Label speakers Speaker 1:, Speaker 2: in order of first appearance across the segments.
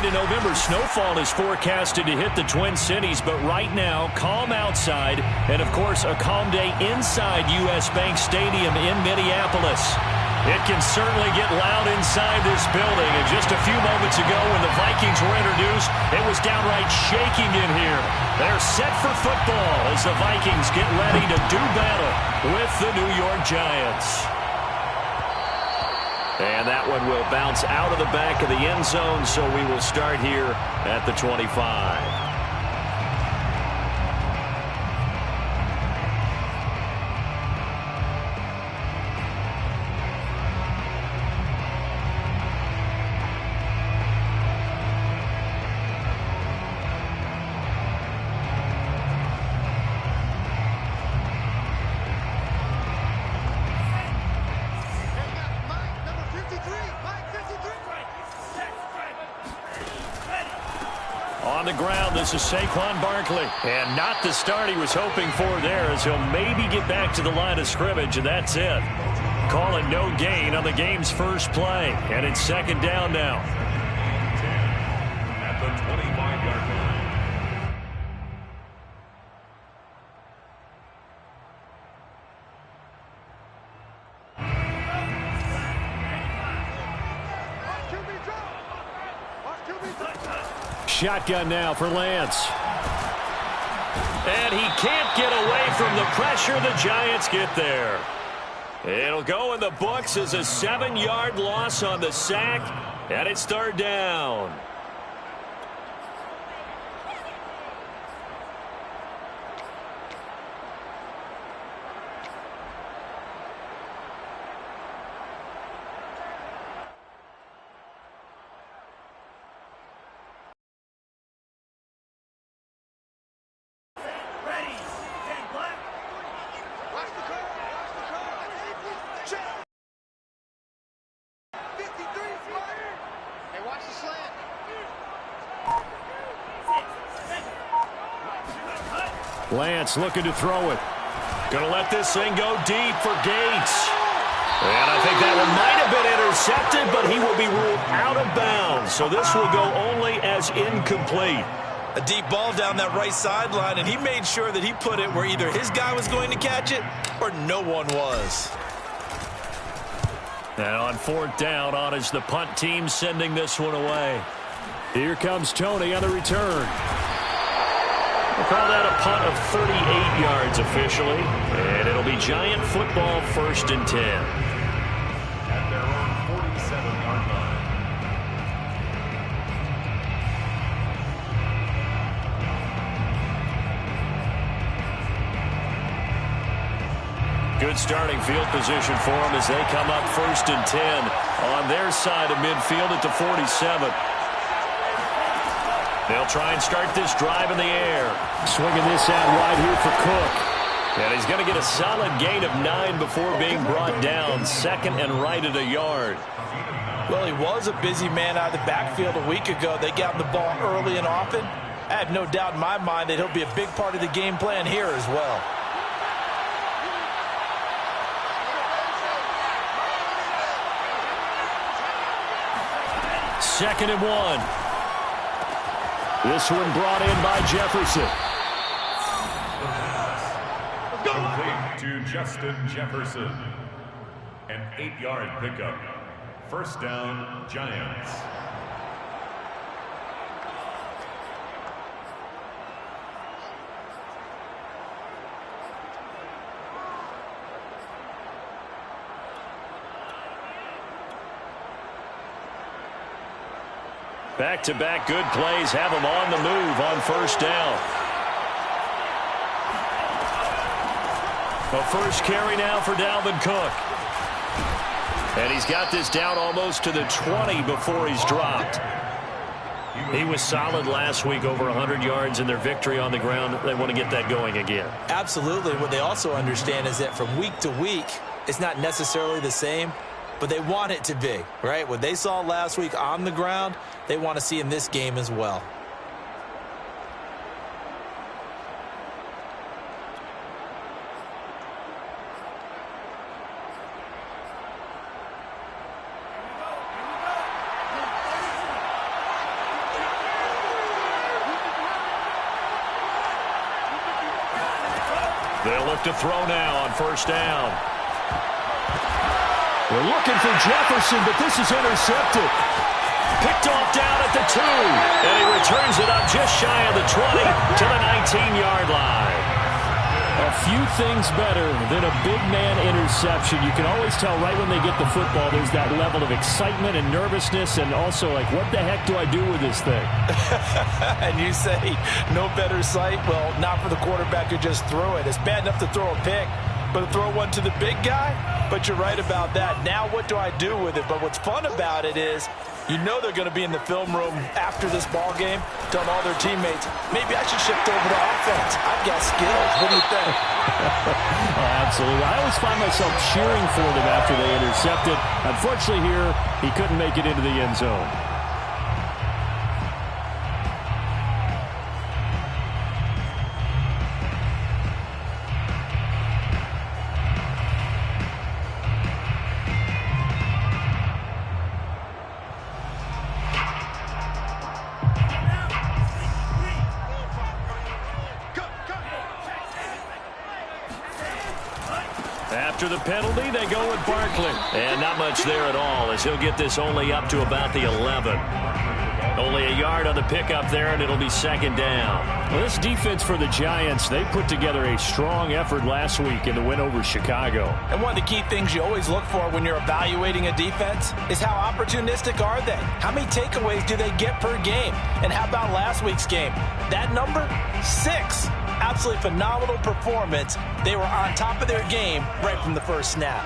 Speaker 1: into November. Snowfall is forecasted to hit the Twin Cities, but right now, calm outside, and of course, a calm day inside U.S. Bank Stadium in Minneapolis. It can certainly get loud inside this building, and just a few moments ago when the Vikings were introduced, it was downright shaking in here. They're set for football as the Vikings get ready to do battle with the New York Giants. And that one will bounce out of the back of the end zone, so we will start here at the 25. On the ground, this is Saquon Barkley. And not the start he was hoping for there, as he'll maybe get back to the line of scrimmage, and that's it. Calling no gain on the game's first play. And it's second down now.
Speaker 2: At the 25-yard line.
Speaker 1: Shotgun now for Lance. And he can't get away from the pressure. The Giants get there. It'll go in the books as a 7-yard loss on the sack, and it's third down. Lance looking to throw it. Going to let this thing go deep for Gates. And I think that one might have been intercepted, but he will be ruled out of bounds. So this will go only as incomplete.
Speaker 3: A deep ball down that right sideline, and he made sure that he put it where either his guy was going to catch it or no one was.
Speaker 1: And on fourth down, on is the punt team sending this one away. Here comes Tony on the return. We'll call that a punt of 38 yards officially. And it'll be Giant football, 1st and 10.
Speaker 2: At their own 47-yard line.
Speaker 1: Good starting field position for them as they come up 1st and 10 on their side of midfield at the 47. They'll try and start this drive in the air. Swinging this out wide here for Cook. And he's going to get a solid gain of 9 before being brought down. 2nd and right at a yard.
Speaker 3: Well, he was a busy man out of the backfield a week ago. They got him the ball early and often. I have no doubt in my mind that he'll be a big part of the game plan here as well.
Speaker 1: Second and 1. This one brought in by Jefferson.
Speaker 2: Complete to Justin Jefferson. An 8-yard pickup. First down, Giants.
Speaker 1: Back-to-back good plays have him on the move on first down. A first carry now for Dalvin Cook. And he's got this down almost to the 20 before he's dropped. He was solid last week, over 100 yards in their victory on the ground. They want to get that going again.
Speaker 3: Absolutely. What they also understand is that from week to week, it's not necessarily the same, but they want it to be, right? What they saw last week on the ground, they want to see in this game as well.
Speaker 1: They'll look to throw now on first down. We're looking for Jefferson, but this is intercepted. Picked off down at the 2. And he returns it up just shy of the 20 to the 19-yard line. A few things better than a big man interception. You can always tell right when they get the football, there's that level of excitement and nervousness, and also like, what the heck do I do with this thing?
Speaker 3: And you say, no better sight? Well, not for the quarterback who just threw it. It's bad enough to throw a pick, but to throw one to the big guy? But you're right about that. Now what do I do with it? But what's fun about it is, you know they're going to be in the film room after this ball game, telling all their teammates, maybe I should shift over to offense. I've got skills. What do you think?
Speaker 1: Oh, absolutely. I always find myself cheering for them after they intercepted. Unfortunately here, he couldn't make it into the end zone. After the penalty, they go with Barkley. And not much there at all, as he'll get this only up to about the 11. Only a yard on the pickup there, and it'll be second down. Well, this defense for the Giants, they put together a strong effort last week in the win over Chicago.
Speaker 3: And one of the key things you always look for when you're evaluating a defense is how opportunistic are they? How many takeaways do they get per game? And how about last week's game? That number? 6. Absolutely phenomenal performance. They were on top of their game right from the first snap.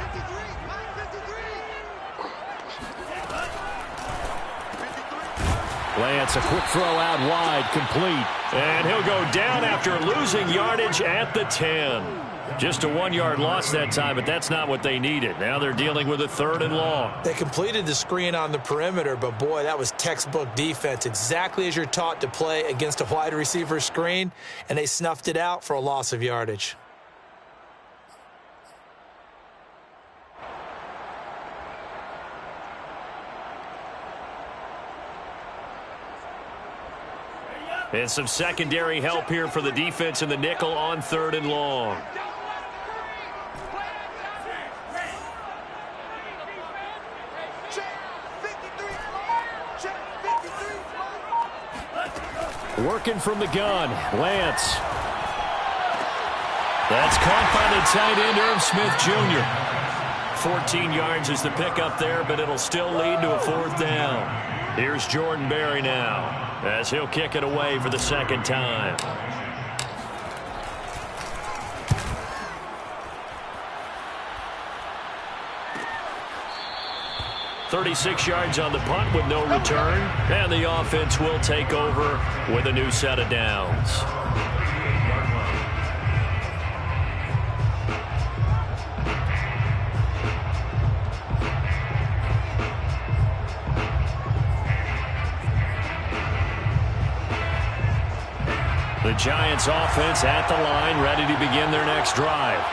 Speaker 1: Lance, a quick throw out wide, complete. And he'll go down after losing yardage at the 10. Just a 1-yard loss that time, but that's not what they needed. Now they're dealing with a 3rd and long.
Speaker 3: They completed the screen on the perimeter, but boy, that was textbook defense. Exactly as you're taught to play against a wide receiver screen, and they snuffed it out for a loss of yardage.
Speaker 1: And some secondary help here for the defense in the nickel on 3rd and long. Working from the gun, Lance. That's caught by the tight end, Irv Smith Jr. 14 yards is the pickup there, but it'll still lead to a 4th down. Here's Jordan Berry now, as he'll kick it away for the 2nd time. "36 yards on the punt with no return, and the offense will take over with a new set of downs. The Giants offense at the line, ready to begin their next drive.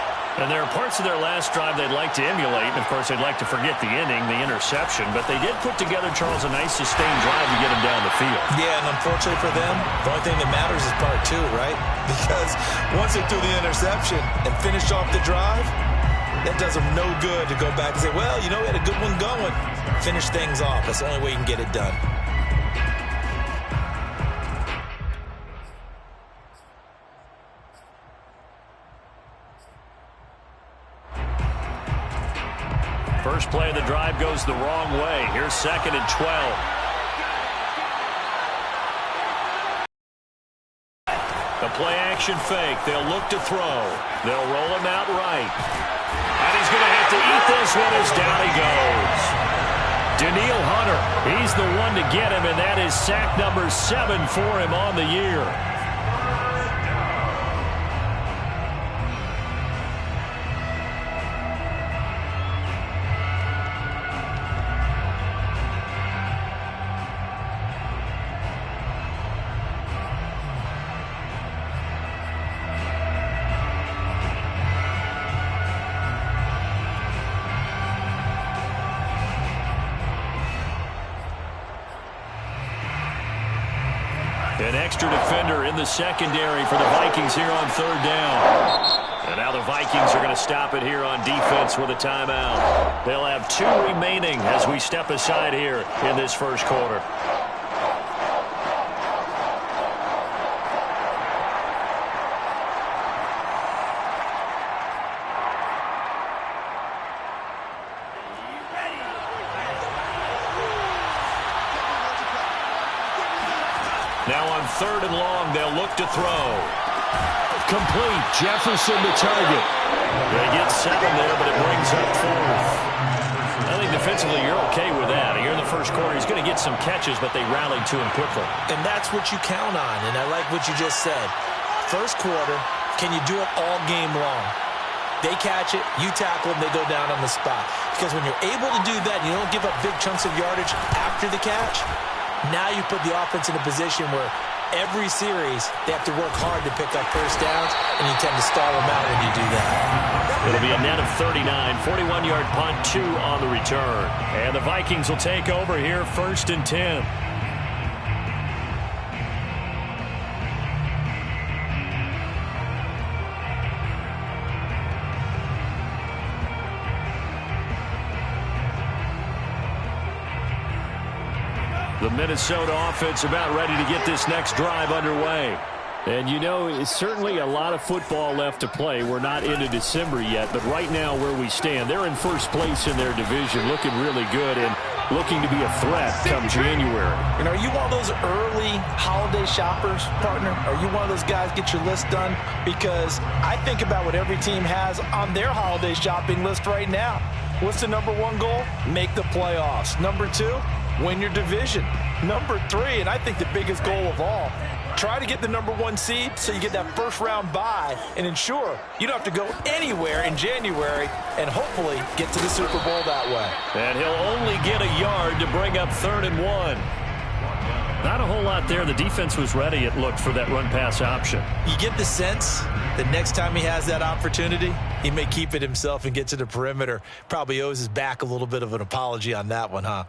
Speaker 1: And there are parts of their last drive they'd like to emulate. And, of course, they'd like to forget the ending, the interception. But they did put together, Charles, a nice sustained drive to get them down the field.
Speaker 3: Yeah, and unfortunately for them, the only thing that matters is part 2, right? Because once they threw the interception and finished off the drive, that does them no good to go back and say, well, you know, we had a good one going. Finish things off. That's the only way you can get it done.
Speaker 1: First play of the drive goes the wrong way. Here's 2nd and 12. The play action fake. They'll look to throw. They'll roll him out right. And he's going to have to eat this one as down he goes. Danielle Hunter, he's the one to get him, and that is sack number 7 for him on the year. An extra defender in the secondary for the Vikings here on 3rd down. And now the Vikings are going to stop it here on defense with a timeout. They'll have 2 remaining as we step aside here in this first quarter. Now on 3rd and long, they'll look to throw. Complete. Jefferson to target. They get 7 there, but it brings up 4th. I think defensively you're okay with that. Here in the first quarter, he's going to get some catches, but they rallied to him quickly.
Speaker 3: And that's what you count on, and I like what you just said. First quarter, can you do it all game long? They catch it, you tackle them, they go down on the spot. Because when you're able to do that, and you don't give up big chunks of yardage after the catch, now you put the offense in a position where every series they have to work hard to pick up first downs, and you tend to stall them out when you do that.
Speaker 1: It'll be a net of 39, 41-yard punt, 2 on the return. And the Vikings will take over here, 1st and 10. The Minnesota offense about ready to get this next drive underway. And, you know, it's certainly a lot of football left to play. We're not into December yet, but right now where we stand, they're in first place in their division, looking really good and looking to be a threat come January.
Speaker 3: And are you one of those early holiday shoppers, partner? Are you one of those guys get your list done? Because I think about what every team has on their holiday shopping list right now. What's the number 1 goal? Make the playoffs. Number 2, win your division. Number 3, and I think the biggest goal of all, try to get the number 1 seed so you get that first-round bye and ensure you don't have to go anywhere in January and hopefully get to the Super Bowl that way.
Speaker 1: And he'll only get a yard to bring up 3rd and 1. Not a whole lot there. The defense was ready, it looked, for that run-pass option.
Speaker 3: You get the sense that next time he has that opportunity, he may keep it himself and get to the perimeter. Probably owes his back a little bit of an apology on that one, huh?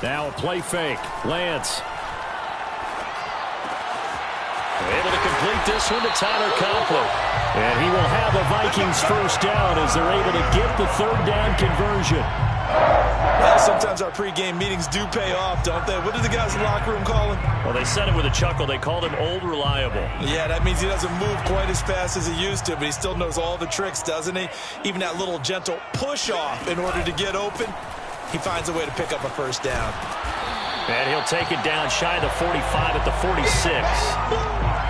Speaker 1: Now a play fake. Lance. Able to complete this one to Tyler Conklin. And he will have a Vikings first down as they're able to get the 3rd down conversion.
Speaker 3: Well, sometimes our pregame meetings do pay off, don't they? What did the guys in the locker room call him?
Speaker 1: Well, they said it with a chuckle. They called him Old Reliable.
Speaker 3: Yeah, that means he doesn't move quite as fast as he used to, but he still knows all the tricks, doesn't he? Even that little gentle push-off in order to get open, he finds a way to pick up a first down.
Speaker 1: And he'll take it down shy of the 45 at the 46.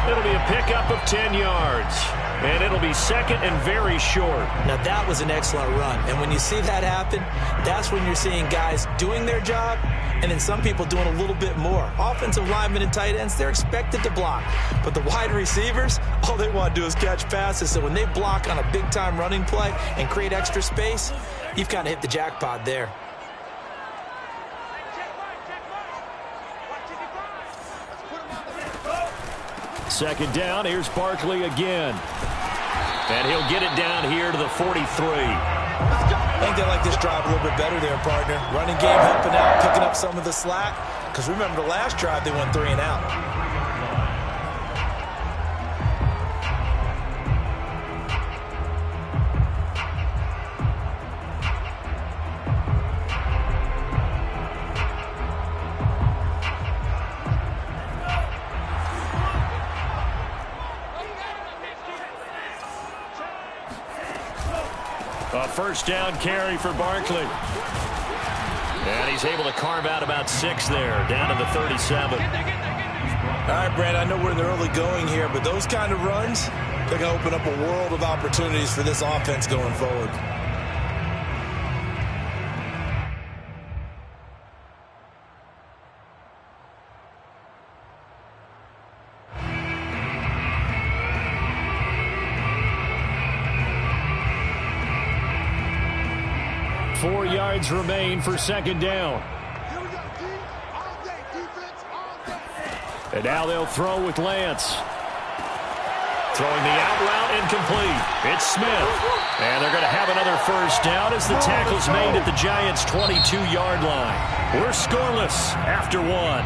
Speaker 1: It'll be a pickup of 10 yards. And it'll be 2nd and very short.
Speaker 3: Now, that was an excellent run. And when you see that happen, that's when you're seeing guys doing their job and then some people doing a little bit more. Offensive linemen and tight ends, they're expected to block. But the wide receivers, all they want to do is catch passes. So when they block on a big-time running play and create extra space, you've kind of hit the jackpot there.
Speaker 1: Second down, here's Barkley again. And he'll get it down here to the 43.
Speaker 3: I think they like this drive a little bit better there, partner. Running game helping out, picking up some of the slack. Because remember, the last drive, they went 3 and out.
Speaker 1: A first down carry for Barkley. And he's able to carve out about 6 there, down to the 37.
Speaker 3: All right, Brad, I know we're in the early going here, but those kind of runs, they're going to open up a world of opportunities for this offense going forward.
Speaker 1: Four yards remain for second down. And now they'll throw with Lance. Throwing the out route incomplete. It's Smith. And they're going to have another first down as the tackle's made at the Giants' 22-yard line. We're scoreless after one.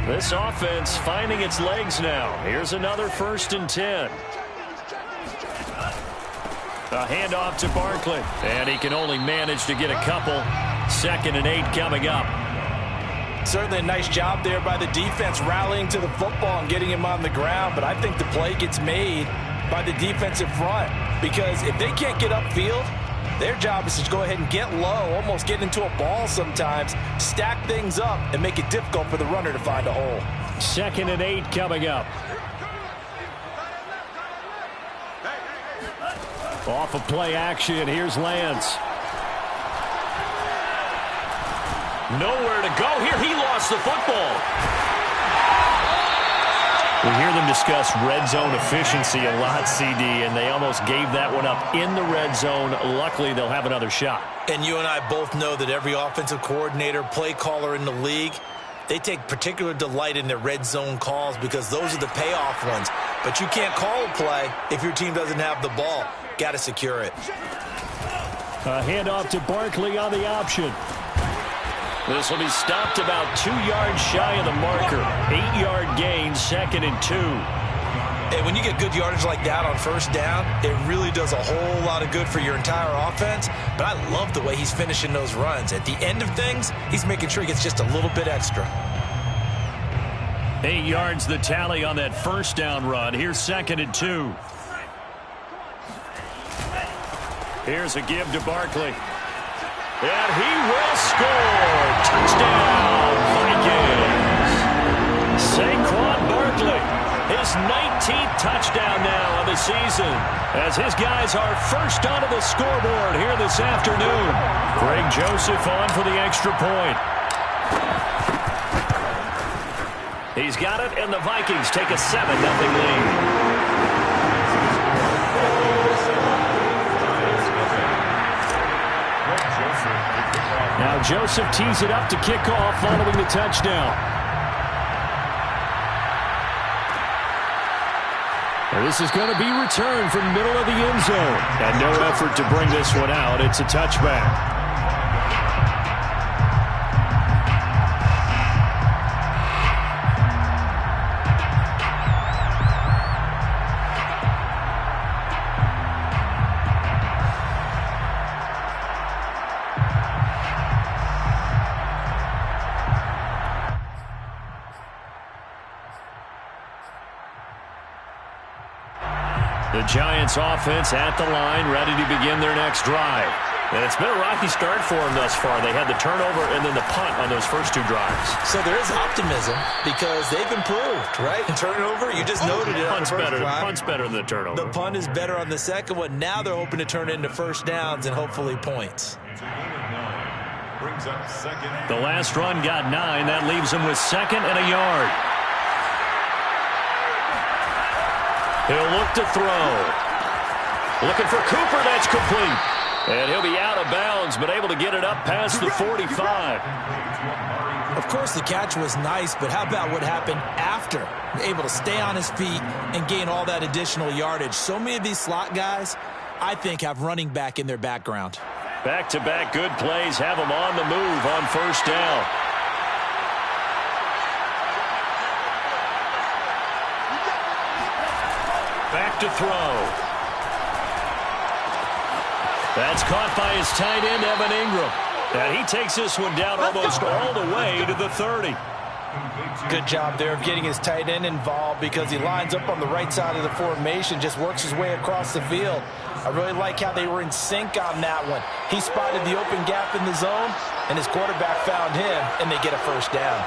Speaker 1: This offense finding its legs now. Here's another 1st and 10. A handoff to Barkley. And he can only manage to get a couple. 2nd and 8 coming up.
Speaker 3: Certainly a nice job there by the defense rallying to the football and getting him on the ground. But I think the play gets made by the defensive front. Because if they can't get upfield, their job is to go ahead and get low, almost get into a ball sometimes, stack things up, and make it difficult for the runner to find a hole.
Speaker 1: 2nd and 8 coming up. Off of play action, here's Lance. Nowhere to go here. He lost the football. We hear them discuss red zone efficiency a lot, CD, and they almost gave that one up in the red zone. Luckily, they'll have another shot.
Speaker 3: And you and I both know that every offensive coordinator, play caller in the league, they take particular delight in their red zone calls because those are the payoff ones. But you can't call a play if your team doesn't have the ball. Got to secure it.
Speaker 1: A handoff to Barkley on the option. This will be stopped about 2 yards shy of the marker. 8-yard gain, 2nd and 2.
Speaker 3: And when you get good yardage like that on 1st down, it really does a whole lot of good for your entire offense. But I love the way he's finishing those runs. At the end of things, he's making sure he gets just a little bit extra.
Speaker 1: 8 yards the tally on that 1st down run. Here's 2nd and 2. Here's a give to Barkley. And he will score. Touchdown, Vikings. Saquon Barkley, his 19th touchdown now of the season, as his guys are first onto the scoreboard here this afternoon. Greg Joseph on for the extra point. He's got it, and the Vikings take a 7-0 lead. Now Joseph tees it up to kick off following the touchdown. Well, this is going to be returned from the middle of the end zone. And no effort to bring this one out. It's a touchback. The Giants offense at the line, ready to begin their next drive. And it's been a rocky start for them thus far. They had the turnover and then the punt on those first 2 drives.
Speaker 3: So there is optimism because they've improved, right? And turnover, you just noted it.
Speaker 1: Punt's better than the turnover.
Speaker 3: The punt is better on the second one. Now they're hoping to turn it into 1st downs and hopefully points.
Speaker 1: The last run got 9. That leaves them with 2nd and a yard. He'll look to throw. Looking for Cooper. That's complete. And he'll be out of bounds, but able to get it up past the 45.
Speaker 3: Of course, the catch was nice, but how about what happened after? Able to stay on his feet and gain all that additional yardage. So many of these slot guys, I think, have running back in their background.
Speaker 1: Back-to-back good plays have them on the move on 1st down. Back to throw. That's caught by his tight end, Evan Ingram. And he takes this one down almost all the way to the 30.
Speaker 3: Good job there of getting his tight end involved because he lines up on the right side of the formation, just works his way across the field. I really like how they were in sync on that one. He spotted the open gap in the zone, and his quarterback found him, and they get a 1st down.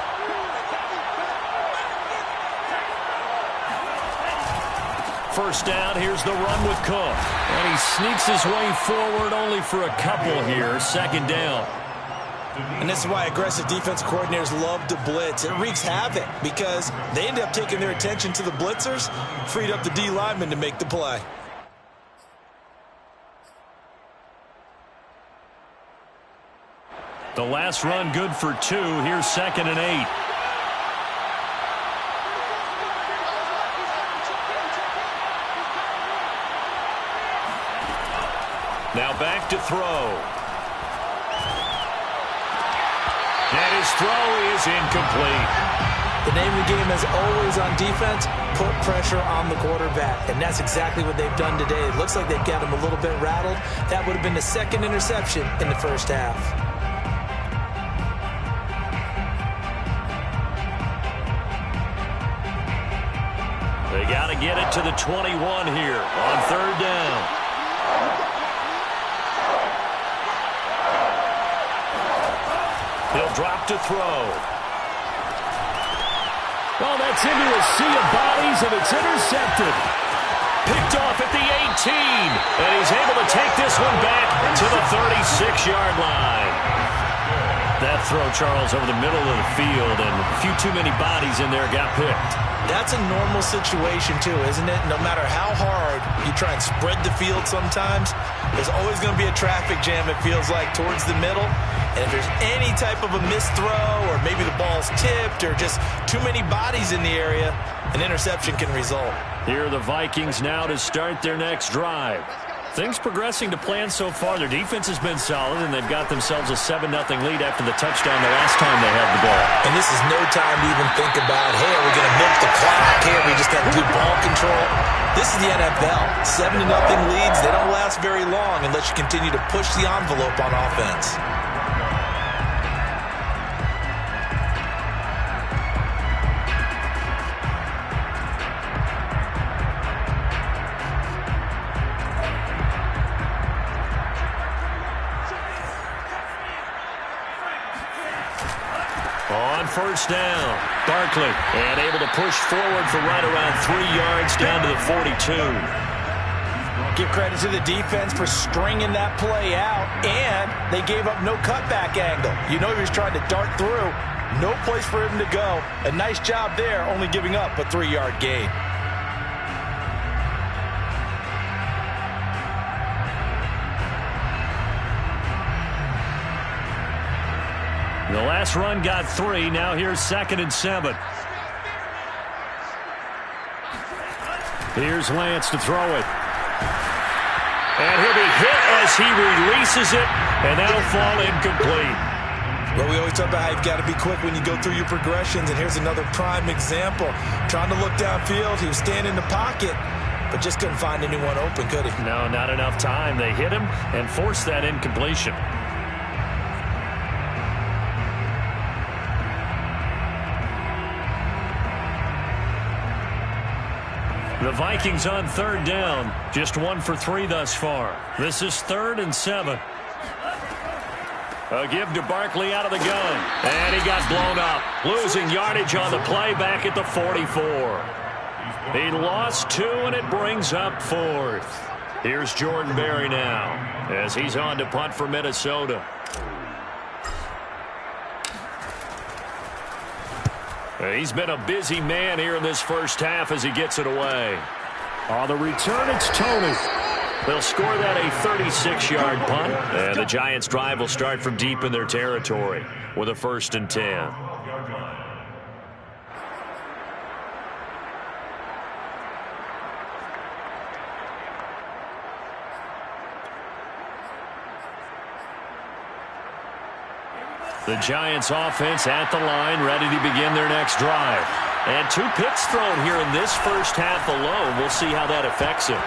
Speaker 1: first down. Here's the run with Cook. And he sneaks his way forward only for a couple here. Second down.
Speaker 3: And this is why aggressive defensive coordinators love to blitz. It wreaks havoc because they end up taking their attention to the blitzers, freed up the D lineman to make the play.
Speaker 1: The last run good for 2. Here's 2nd and 8. Now back to throw. And his throw is incomplete.
Speaker 3: The name of the game is always on defense, put pressure on the quarterback. And that's exactly what they've done today. It looks like they've got him a little bit rattled. That would have been the 2nd interception in the first half.
Speaker 1: They got to get it to the 21 here on 3rd down. He'll drop to throw. Oh, that's into a sea of bodies, and it's intercepted. Picked off at the 18, and he's able to take this one back to the 36-yard line. That throw, Charles, over the middle of the field, and a few too many bodies in there got picked.
Speaker 3: That's a normal situation, too, isn't it? No matter how hard you try and spread the field sometimes, there's always going to be a traffic jam, it feels like, towards the middle. And if there's any type of a missed throw or maybe the ball's tipped or just too many bodies in the area, an interception can result.
Speaker 1: Here are the Vikings now to start their next drive. Things progressing to plan so far. Their defense has been solid, and they've got themselves a 7-0 lead after the touchdown the last time they had the ball.
Speaker 3: And this is no time to even think about, hey, are we going to milk the clock? Hey, are we just going to do ball control? This is the NFL. 7-0 leads, they don't last very long unless you continue to push the envelope on offense.
Speaker 1: On first down, Barkley, and able to push forward for right around 3 yards down to the 42.
Speaker 3: Give credit to the defense for stringing that play out, and they gave up no cutback angle. You know he was trying to dart through. No place for him to go. A nice job there, only giving up a 3-yard gain.
Speaker 1: The last run got 3. Now here's 2nd and 7. Here's Lance to throw it. And he'll be hit as he releases it, and that'll fall incomplete.
Speaker 3: Well, we always talk about how you've got to be quick when you go through your progressions, and here's another prime example. Trying to look downfield, he was standing in the pocket, but just couldn't find anyone open, could he?
Speaker 1: No, not enough time. They hit him and forced that incompletion. The Vikings on 3rd down. Just 1 for 3 thus far. This is 3rd and 7. A give to Barkley out of the gun. And he got blown up. Losing yardage on the play back at the 44. He lost 2, and it brings up 4th. Here's Jordan Berry now as he's on to punt for Minnesota. He's been a busy man here in this first half as he gets it away. On the return, it's Tony. They'll score that a 36-yard punt. And the Giants' drive will start from deep in their territory with a 1st and 10. The Giants offense at the line, ready to begin their next drive. And 2 picks thrown here in this first half alone. We'll see how that affects him.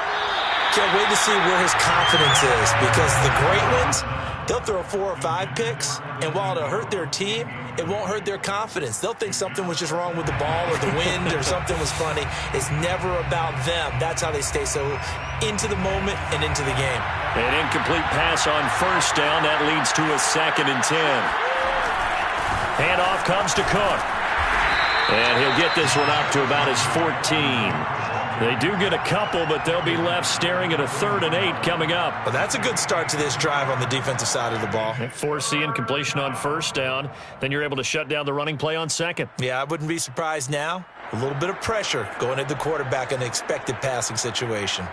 Speaker 3: Can't wait to see where his confidence is, because the great ones, they'll throw 4 or 5 picks, and while it'll hurt their team, it won't hurt their confidence. They'll think something was just wrong with the ball or the wind or something was funny. It's never about them. That's how they stay so into the moment and into the game.
Speaker 1: An incomplete pass on first down. That leads to a 2nd and 10. Handoff comes to Cook. And he'll get this one up to about his 14. They do get a couple, but they'll be left staring at a 3rd and 8 coming up.
Speaker 3: Well, that's a good start to this drive on the defensive side of the ball.
Speaker 1: Force the incompletion on 1st down. Then you're able to shut down the running play on 2nd.
Speaker 3: Yeah, I wouldn't be surprised now. A little bit of pressure going at the quarterback in the expected passing situation.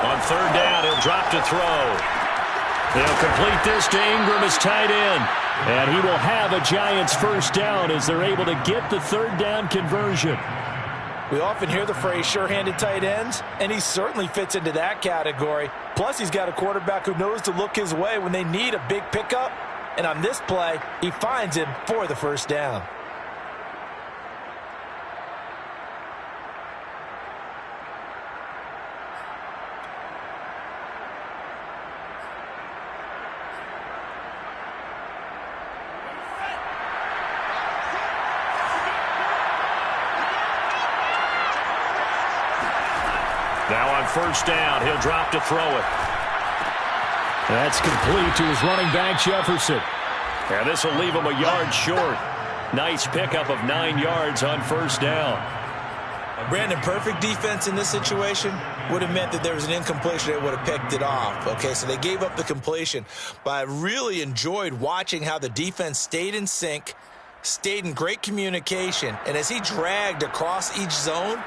Speaker 1: On 3rd down, he'll drop to throw. They'll complete this to Ingram as tight end. And he will have a Giants 1st down as they're able to get the 3rd down conversion.
Speaker 3: We often hear the phrase sure-handed tight ends, and he certainly fits into that category. Plus, he's got a quarterback who knows to look his way when they need a big pickup. And on this play, he finds him for the 1st down.
Speaker 1: Now on 1st down, he'll drop to throw it. That's complete to his running back, Jefferson. And this will leave him a yard short. Nice pickup of 9 yards on 1st down.
Speaker 3: Brandon, perfect defense in this situation would have meant that there was an incompletion. They would have picked it off. Okay, so they gave up the completion. But I really enjoyed watching how the defense stayed in sync, stayed in great communication. And as he dragged across each zone,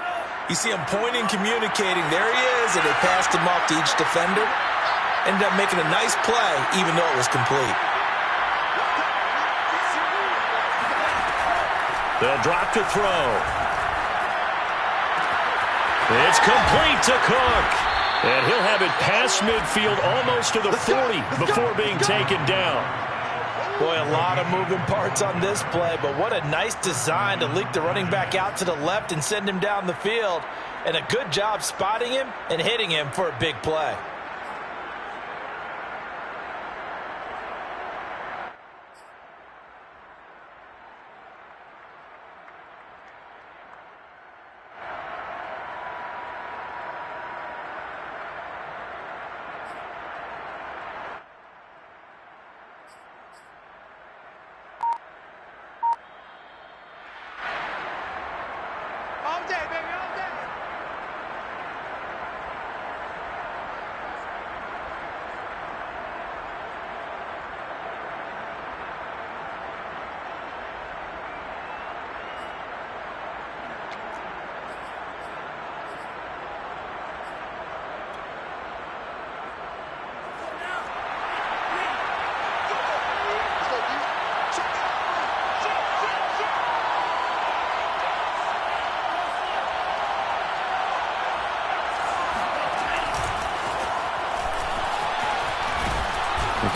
Speaker 3: you see him pointing, communicating. There he is, and they passed him off to each defender. Ended up making a nice play, even though it was complete.
Speaker 1: They'll drop to throw. It's complete to Cook. And he'll have it past midfield almost to the 40 before being taken down.
Speaker 3: Boy, a lot of moving parts on this play, but what a nice design to leak the running back out to the left and send him down the field. And a good job spotting him and hitting him for a big play.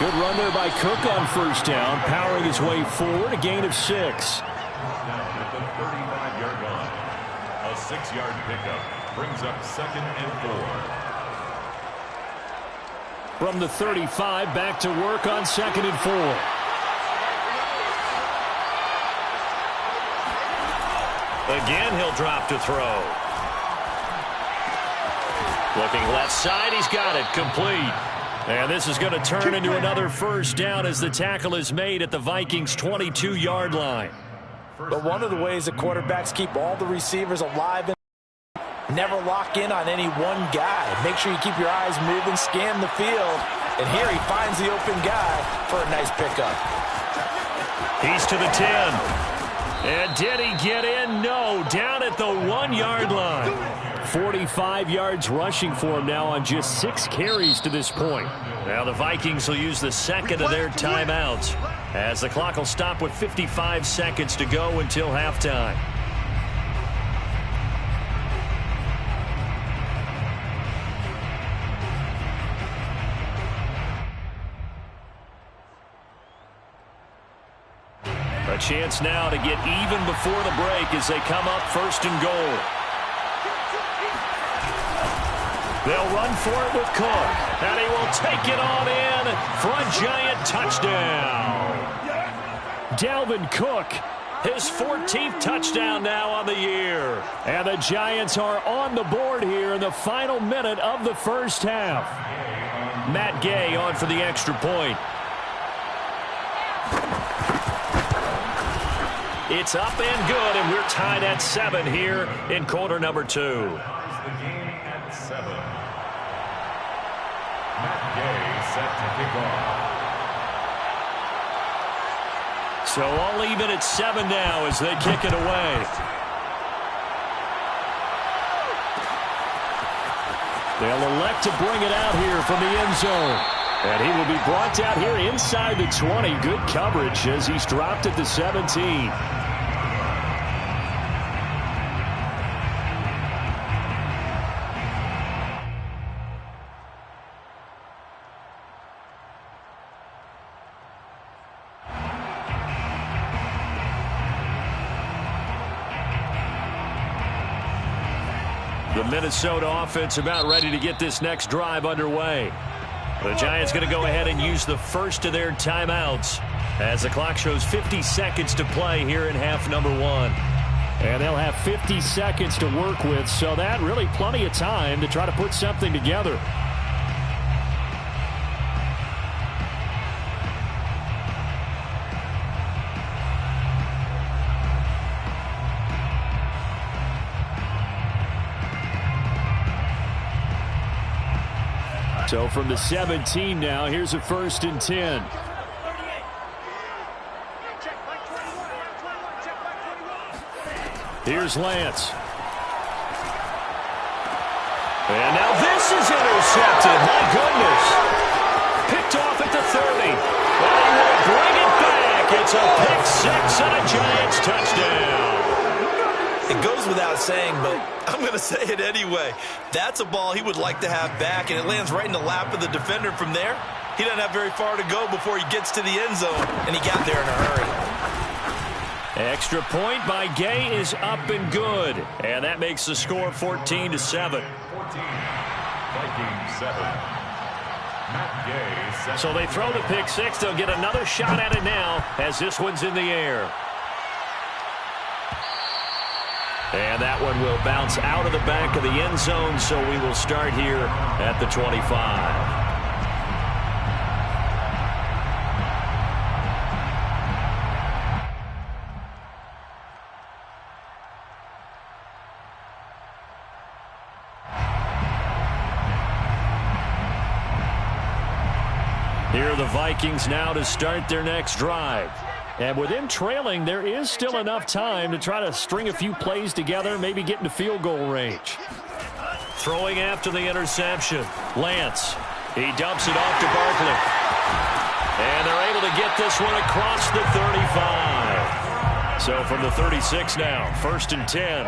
Speaker 1: Good run there by Cook on 1st down, powering his way forward, a gain of 6.
Speaker 2: At the 35-yard line, a 6-yard pickup brings up 2nd and 4.
Speaker 1: From the 35, back to work on 2nd and 4. Again, he'll drop to throw. Looking left side, he's got it, complete. And this is going to turn into another 1st down as the tackle is made at the Vikings' 22-yard line.
Speaker 3: But one of the ways that quarterbacks keep all the receivers alive and never lock in on any one guy. Make sure you keep your eyes moving, scan the field. And here he finds the open guy for a nice pickup.
Speaker 1: He's to the 10. And did he get in? No, down at the 1-yard line. 45 yards rushing for him now on just 6 carries to this point. Now the Vikings will use the 2nd of their timeouts as the clock will stop with 55 seconds to go until halftime. A chance now to get even before the break as they come up 1st and goal. They'll run for it with Cook, and he will take it on in for a Giant touchdown. Dalvin Cook, his 14th touchdown now on the year. And the Giants are on the board here in the final minute of the 1st half. Matt Gay on for the extra point. It's up and good, and we're tied at 7 here in quarter number 2.
Speaker 2: The game at 7. Matt Gay set to kick off.
Speaker 1: So all even at 7 now as they kick it away. They'll elect to bring it out here from the end zone. And he will be brought down here inside the 20. Good coverage as he's dropped at the 17. The Minnesota offense about ready to get this next drive underway. The Giants going to go ahead and use the first of their timeouts as the clock shows 50 seconds to play here in half number 1. And they'll have 50 seconds to work with, so that really plenty of time to try to put something together. So from the 17 now, here's a 1st and 10. Here's Lance. And now this is intercepted. My goodness. Picked off at the 30. And they will bring it back. It's a pick 6 and a Giants touchdown.
Speaker 3: It goes without saying, but I'm going to say it anyway. That's a ball he would like to have back, and it lands right in the lap of the defender from there. He doesn't have very far to go before he gets to the end zone, and he got there in a hurry.
Speaker 1: Extra point by Gay is up and good, and that makes the score 14-7.
Speaker 2: 14. Vikings 7. Matt Gay.
Speaker 1: So they throw the pick 6. They'll get another shot at it now as this one's in the air. And that one will bounce out of the back of the end zone, so we will start here at the 25. Here are the Vikings now to start their next drive. And with them trailing, there is still enough time to try to string a few plays together, maybe get into field goal range. Throwing after the interception. Lance. He dumps it off to Barkley. And they're able to get this one across the 35. So from the 36 now, 1st and 10.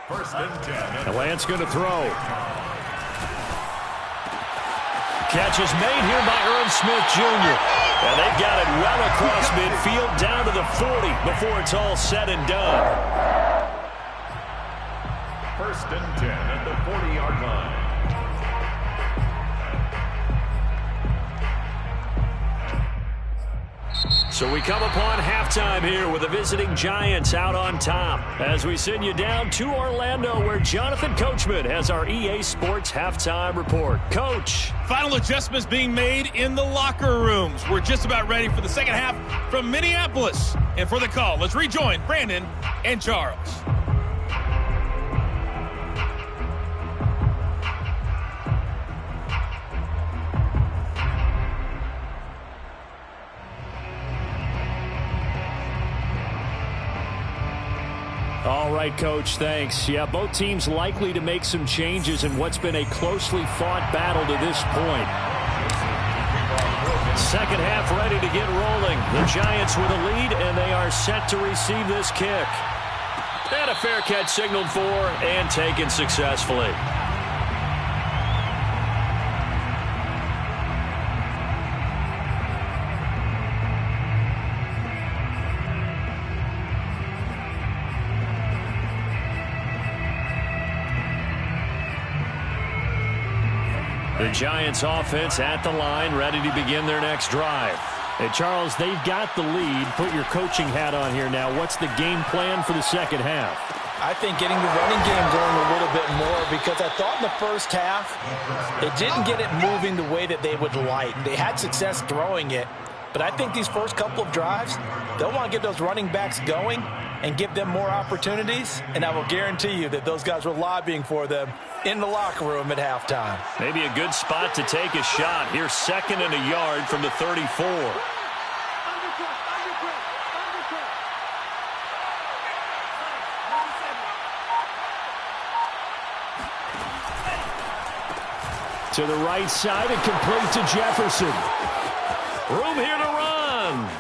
Speaker 2: 1st and 10.
Speaker 1: And Lance going to throw. Catch is made here by Irv Smith Jr. And they've got it well across midfield down to the 40 before it's all said and done.
Speaker 2: 1st and 10 at the 40-yard line.
Speaker 1: So we come upon halftime here with the visiting Giants out on top as we send you down to Orlando where Jonathan Coachman has our EA Sports halftime report. Coach.
Speaker 4: Final adjustments being made in the locker rooms. We're just about ready for the second half from Minneapolis. And for the call, let's rejoin Brandon and Charles.
Speaker 1: All right, Coach, thanks. Yeah, both teams likely to make some changes in what's been a closely fought battle to this point. Second half ready to get rolling. The Giants with a lead, and they are set to receive this kick. And a fair catch signaled for and taken successfully. The Giants offense at the line, ready to begin their next drive. Hey, Charles, they've got the lead. Put your coaching hat on here now. What's the game plan for the second half?
Speaker 3: I think getting the running game going a little bit more, because I thought in the first half it didn't get it moving the way that they would like. They had success throwing it, but I think these first couple of drives, they'll want to get those running backs going and give them more opportunities, and I will guarantee you that those guys were lobbying for them in the locker room at halftime.
Speaker 1: Maybe a good spot to take a shot. Here's 2nd and a yard from the 34. To the right side and complete to Jefferson. Room here to run.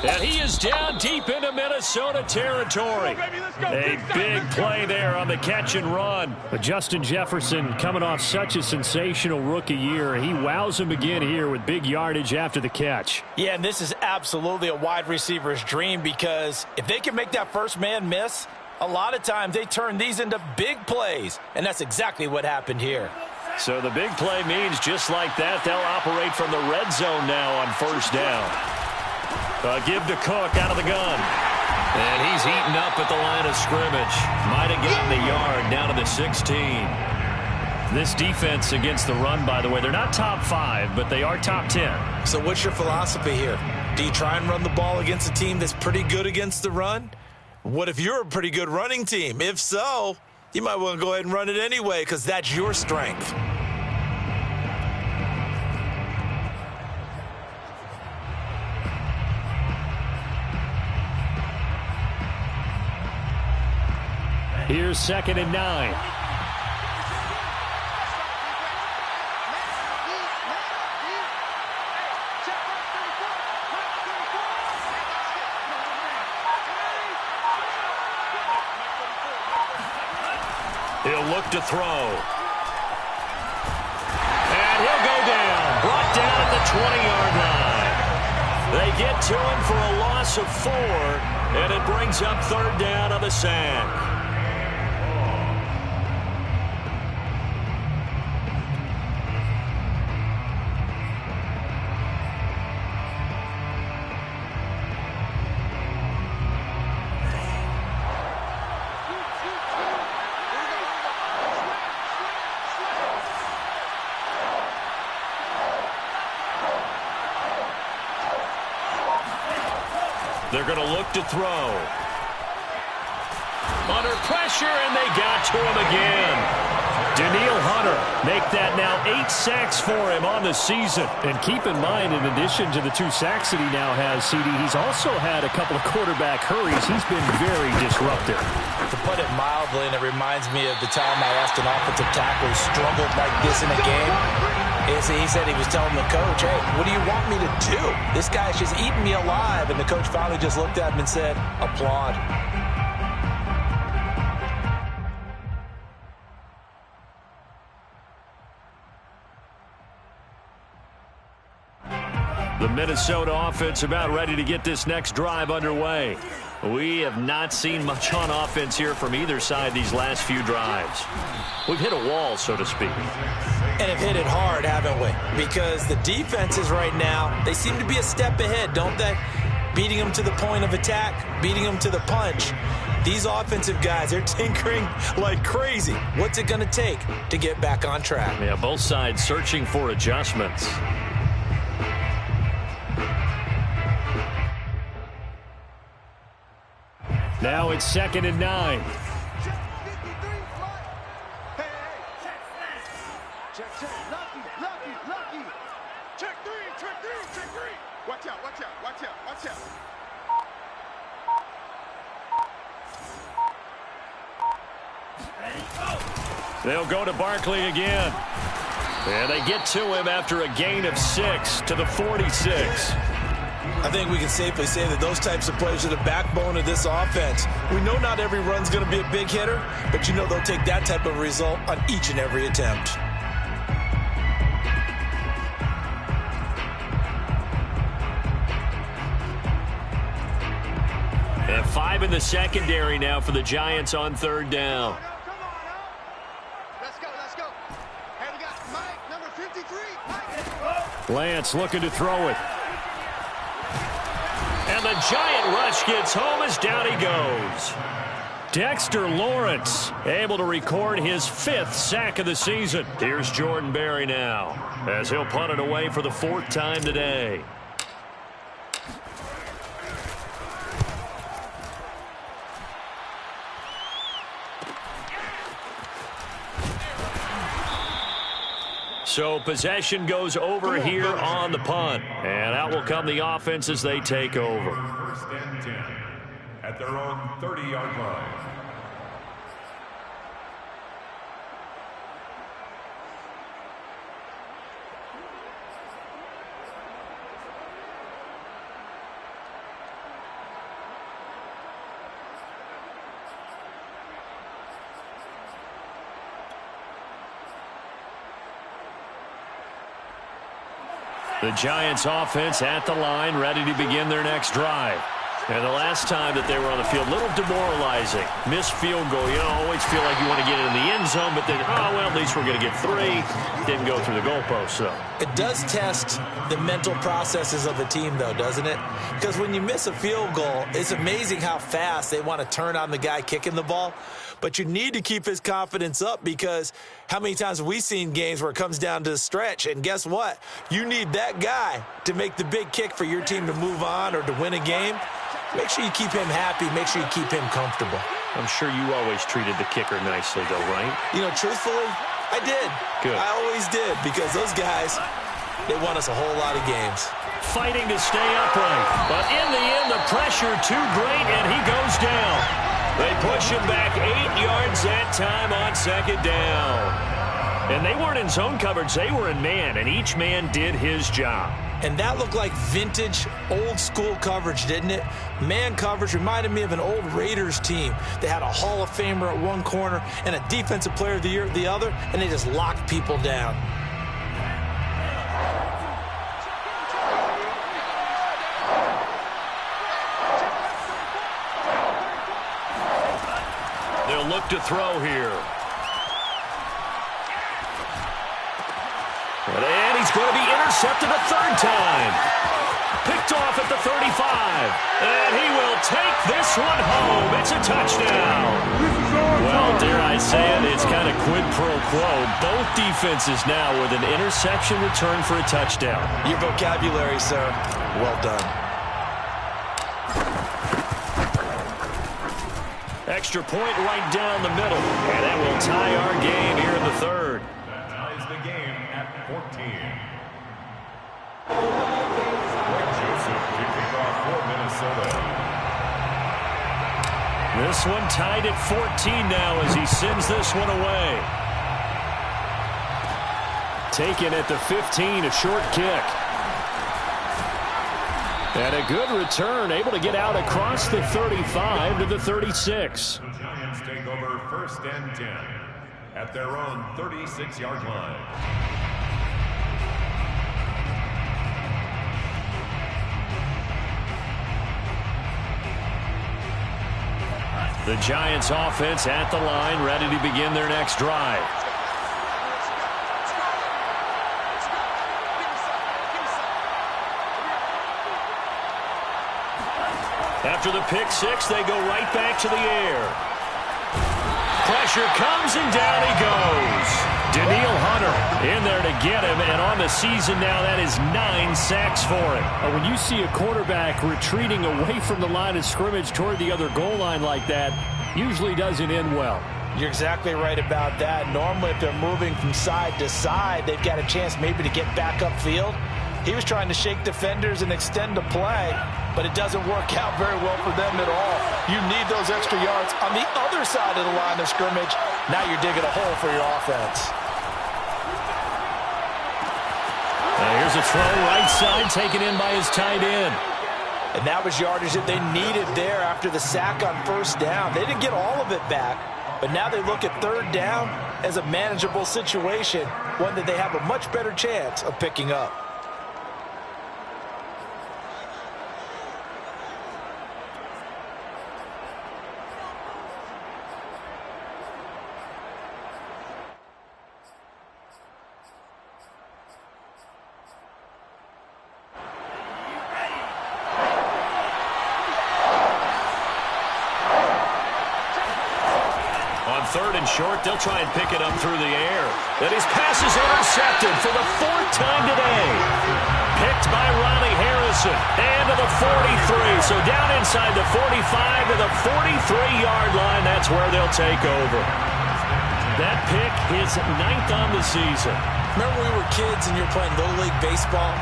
Speaker 1: And he is down deep into Minnesota territory. A big play there on the catch and run.
Speaker 5: But Justin Jefferson coming off such a sensational rookie year. He wows him again here with big yardage after the catch.
Speaker 3: Yeah, and this is absolutely a wide receiver's dream, because if they can make that first man miss, a lot of times they turn these into big plays, and that's exactly what happened here.
Speaker 1: So the big play means just like that, they'll operate from the red zone now on 1st down. Give to Cook out of the gun. And he's eaten up at the line of scrimmage. Might have gotten a yard down to the 16. This defense against the run, by the way, they're not top 5, but they are top 10.
Speaker 3: So what's your philosophy here? Do you try and run the ball against a team that's pretty good against the run? What if you're a pretty good running team? If so, you might want to go ahead and run it anyway, because that's your strength.
Speaker 5: Here's 2nd and 9.
Speaker 1: He'll look to throw. And he'll go down. Brought down at the 20-yard line. They get to him for a loss of 4, and it brings up 3rd down on the sack. They're going to look to throw. Under pressure, and they got to him again. Danielle Hunter make that now 8 sacks for him on the season.
Speaker 5: And keep in mind, in addition to the 2 sacks that he now has, CD, he's also had a couple of quarterback hurries. He's been very disruptive.
Speaker 3: To put it mildly, and it reminds me of the time I asked an offensive tackle who struggled like this in a game. He said he was telling the coach, hey, what do you want me to do? This guy's just eating me alive. And the coach finally just looked at him and said, applaud.
Speaker 1: The Minnesota offense about ready to get this next drive underway. We have not seen much on offense here from either side these last few drives. We've hit a wall, so to speak.
Speaker 3: And have hit it hard, haven't we? Because the defenses right now, they seem to be a step ahead, don't they? Beating them to the point of attack, beating them to the punch. These offensive guys, they're tinkering like crazy. What's it going to take to get back on track?
Speaker 1: Yeah, both sides searching for adjustments.
Speaker 5: Now it's 2nd and 9.
Speaker 1: They'll go to Barkley again. And they get to him after a gain of 6 to the 46.
Speaker 3: I think we can safely say that those types of plays are the backbone of this offense. We know not every run's going to be a big hitter, but you know they'll take that type of result on each and every attempt.
Speaker 1: And 5 in the secondary now for the Giants on 3rd down.
Speaker 5: Lance looking to throw it.
Speaker 1: And the giant rush gets home as down he goes. Dexter Lawrence able to record his 5th sack of the season. Here's Jordan Berry now as he'll punt it away for the 4th time today. So possession goes over here on the punt. And out will come the offense as they take over.
Speaker 2: 1st and 10 at their own 30-yard line.
Speaker 1: The Giants offense at the line, ready to begin their next drive. And the last time that they were on the field, a little demoralizing. Missed field goal. You know, always feel like you want to get it in the end zone, but then, oh, well, at least we're going to get 3. Didn't go through the goalpost, so.
Speaker 3: It does test the mental processes of the team, though, doesn't it? Because when you miss a field goal, it's amazing how fast they want to turn on the guy kicking the ball. But you need to keep his confidence up, because how many times have we seen games where it comes down to the stretch? And guess what? You need that guy to make the big kick for your team to move on or to win a game. Make sure you keep him happy. Make sure you keep him comfortable.
Speaker 1: I'm sure you always treated the kicker nicely, though, right?
Speaker 3: You know, truthfully, I did.
Speaker 1: Good.
Speaker 3: I always did, because those guys, they won us a whole lot of games.
Speaker 1: Fighting to stay upright. But in the end, the pressure too great, and he goes down. They push him back 8 yards that time on 2nd down. And they weren't in zone coverage. They were in man, and each man did his job.
Speaker 3: And that looked like vintage, old-school coverage, didn't it? Man coverage reminded me of an old Raiders team. They had a Hall of Famer at one corner and a Defensive Player of the Year at the other, and they just locked people down.
Speaker 1: They'll look to throw here. And he's going to be intercepted a 3rd time. Picked off at the 35. And he will take this one home. It's a touchdown. Well, dare I say it, it's kind of quid pro quo. Both defenses now with an interception return for a touchdown.
Speaker 3: Your vocabulary, sir. Well done.
Speaker 1: Extra point right down the middle. And that will tie our game here in the 3rd.
Speaker 2: That ties the game at 14. Joseph kicking off for Minnesota.
Speaker 1: This one tied at 14 now as he sends this one away. Taken at the 15, a short kick. And a good return, able to get out across the 35 to the 36.
Speaker 2: The Giants take over 1st and 10 at their own 36-yard line.
Speaker 1: The Giants offense at the line, ready to begin their next drive. After the pick 6, they go right back to the air. Pressure comes, and down he goes. Danielle Hunter in there to get him, and on the season now, that is 9 sacks for him.
Speaker 5: When you see a quarterback retreating away from the line of scrimmage toward the other goal line like that, usually doesn't end well.
Speaker 3: You're exactly right about that. Normally, if they're moving from side to side, they've got a chance maybe to get back upfield. He was trying to shake defenders and extend the play, but it doesn't work out very well for them at all. You need those extra yards on the other side of the line of scrimmage. Now you're digging a hole for your offense.
Speaker 1: Here's a throw right side taken in by his tight end.
Speaker 3: And that was yardage that they needed there after the sack on 1st down. They didn't get all of it back, but now they look at 3rd down as a manageable situation, one that they have a much better chance of picking up.
Speaker 1: short. They'll try and pick it up through the air. Then his pass is intercepted for the 4th time today. Picked by Ronnie Harrison. And to the 43. So down inside the 45 to the 43-yard line. That's where they'll take over. That pick is 9th on the season.
Speaker 3: Remember when we were kids and you were playing Little League Baseball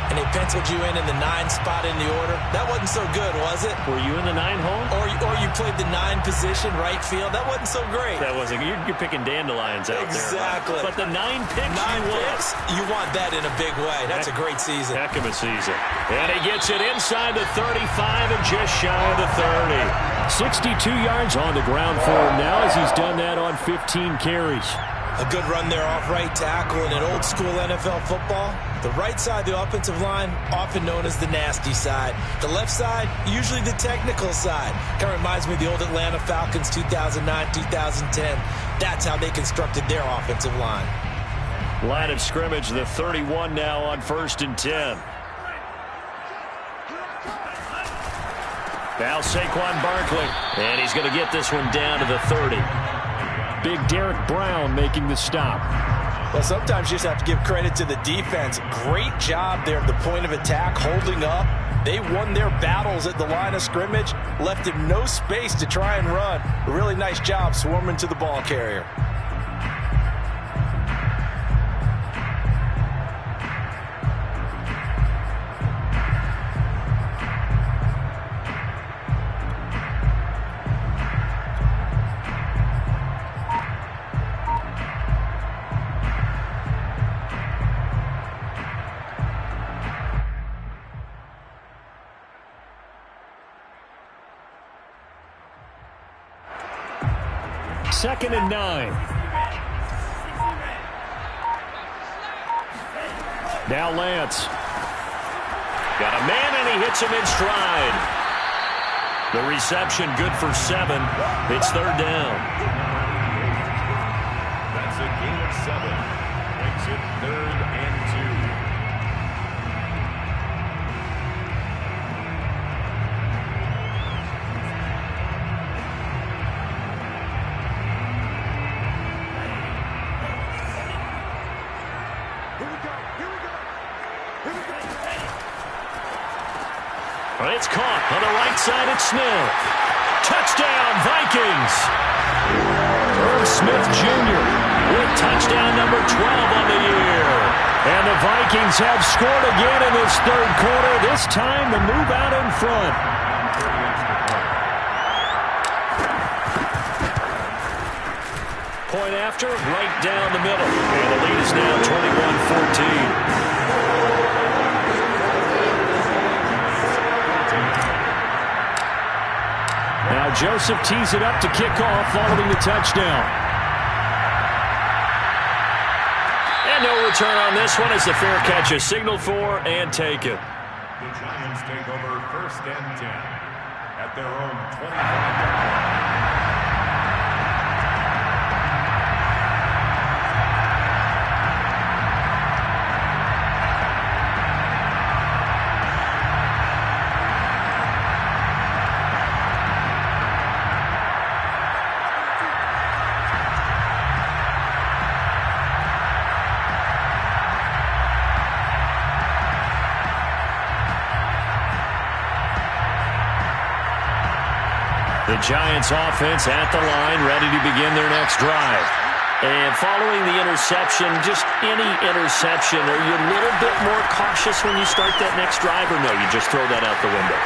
Speaker 3: and they penciled you in the 9 spot in the order? That wasn't so good, was it?
Speaker 1: Were you in the 9 hole?
Speaker 3: Or you played the 9 position, right field? That wasn't so great.
Speaker 1: That wasn't. You're picking dandelions out
Speaker 3: exactly.
Speaker 1: there. Right? But the 9 picks,
Speaker 3: 9 picks, you want that in a big way. That's a great season.
Speaker 1: Heck of a season. And he gets it inside the 35 and just shy of the 30.
Speaker 5: 62 yards on the ground for him now as he's done that on 15 carries.
Speaker 3: A good run there off right tackle in an old-school NFL football. The right side of the offensive line, often known as the nasty side. The left side, usually the technical side. Kind of reminds me of the old Atlanta Falcons 2009-2010. That's how they constructed their offensive line.
Speaker 1: Line of scrimmage, the 31 now on 1st and 10. Now Saquon Barkley, and he's going to get this one down to the 30.
Speaker 5: Big Derek Brown making the stop.
Speaker 3: Well, sometimes you just have to give credit to the defense. Great job there at the point of attack, holding up. They won their battles at the line of scrimmage, left him no space to try and run. A really nice job swarming to the ball carrier.
Speaker 5: Second and 9. Now Lance.
Speaker 1: Got a man, and he hits him in stride. The reception good for 7. It's 3rd down.
Speaker 2: That's a gain of 7. Makes it 3rd and 2.
Speaker 1: It's caught on the right side. It's Smith. Touchdown, Vikings. Irv Smith Jr. with touchdown number 12 on the year. And the Vikings have scored again in this 3rd quarter. This time the move out in front. Point after, right down the middle. And the lead is now 21-14.
Speaker 5: Now Joseph tees it up to kick off following the touchdown.
Speaker 1: And no return on this one as the fair catch is signaled for and taken.
Speaker 2: The Giants take over 1st and 10 at their own 25-yard line.
Speaker 1: The Giants offense at the line, ready to begin their next drive. And following the interception, just any interception, are you a little bit more cautious when you start that next drive, or no, you just throw that out the window?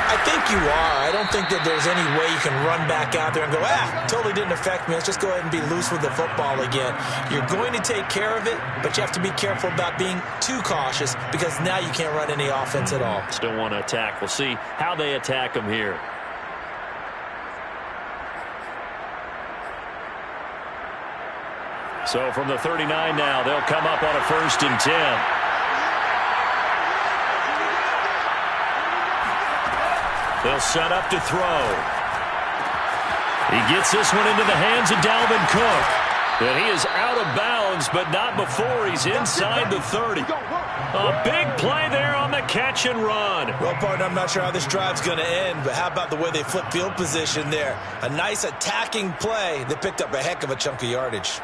Speaker 3: I think you are. I don't think that there's any way you can run back out there and go, totally didn't affect me. Let's just go ahead and be loose with the football again. You're going to take care of it, but you have to be careful about being too cautious because now you can't run any offense at all.
Speaker 1: Still want to attack. We'll see how they attack them here. So from the 39 now, they'll come up on a 1st and 10. They'll set up to throw. He gets this one into the hands of Dalvin Cook. And he is out of bounds, but not before he's inside the 30. A big play there on the catch and run.
Speaker 3: Well, partner, I'm not sure how this drive's going to end, but how about the way they flip field position there? A nice attacking play that picked up a heck of a chunk of yardage.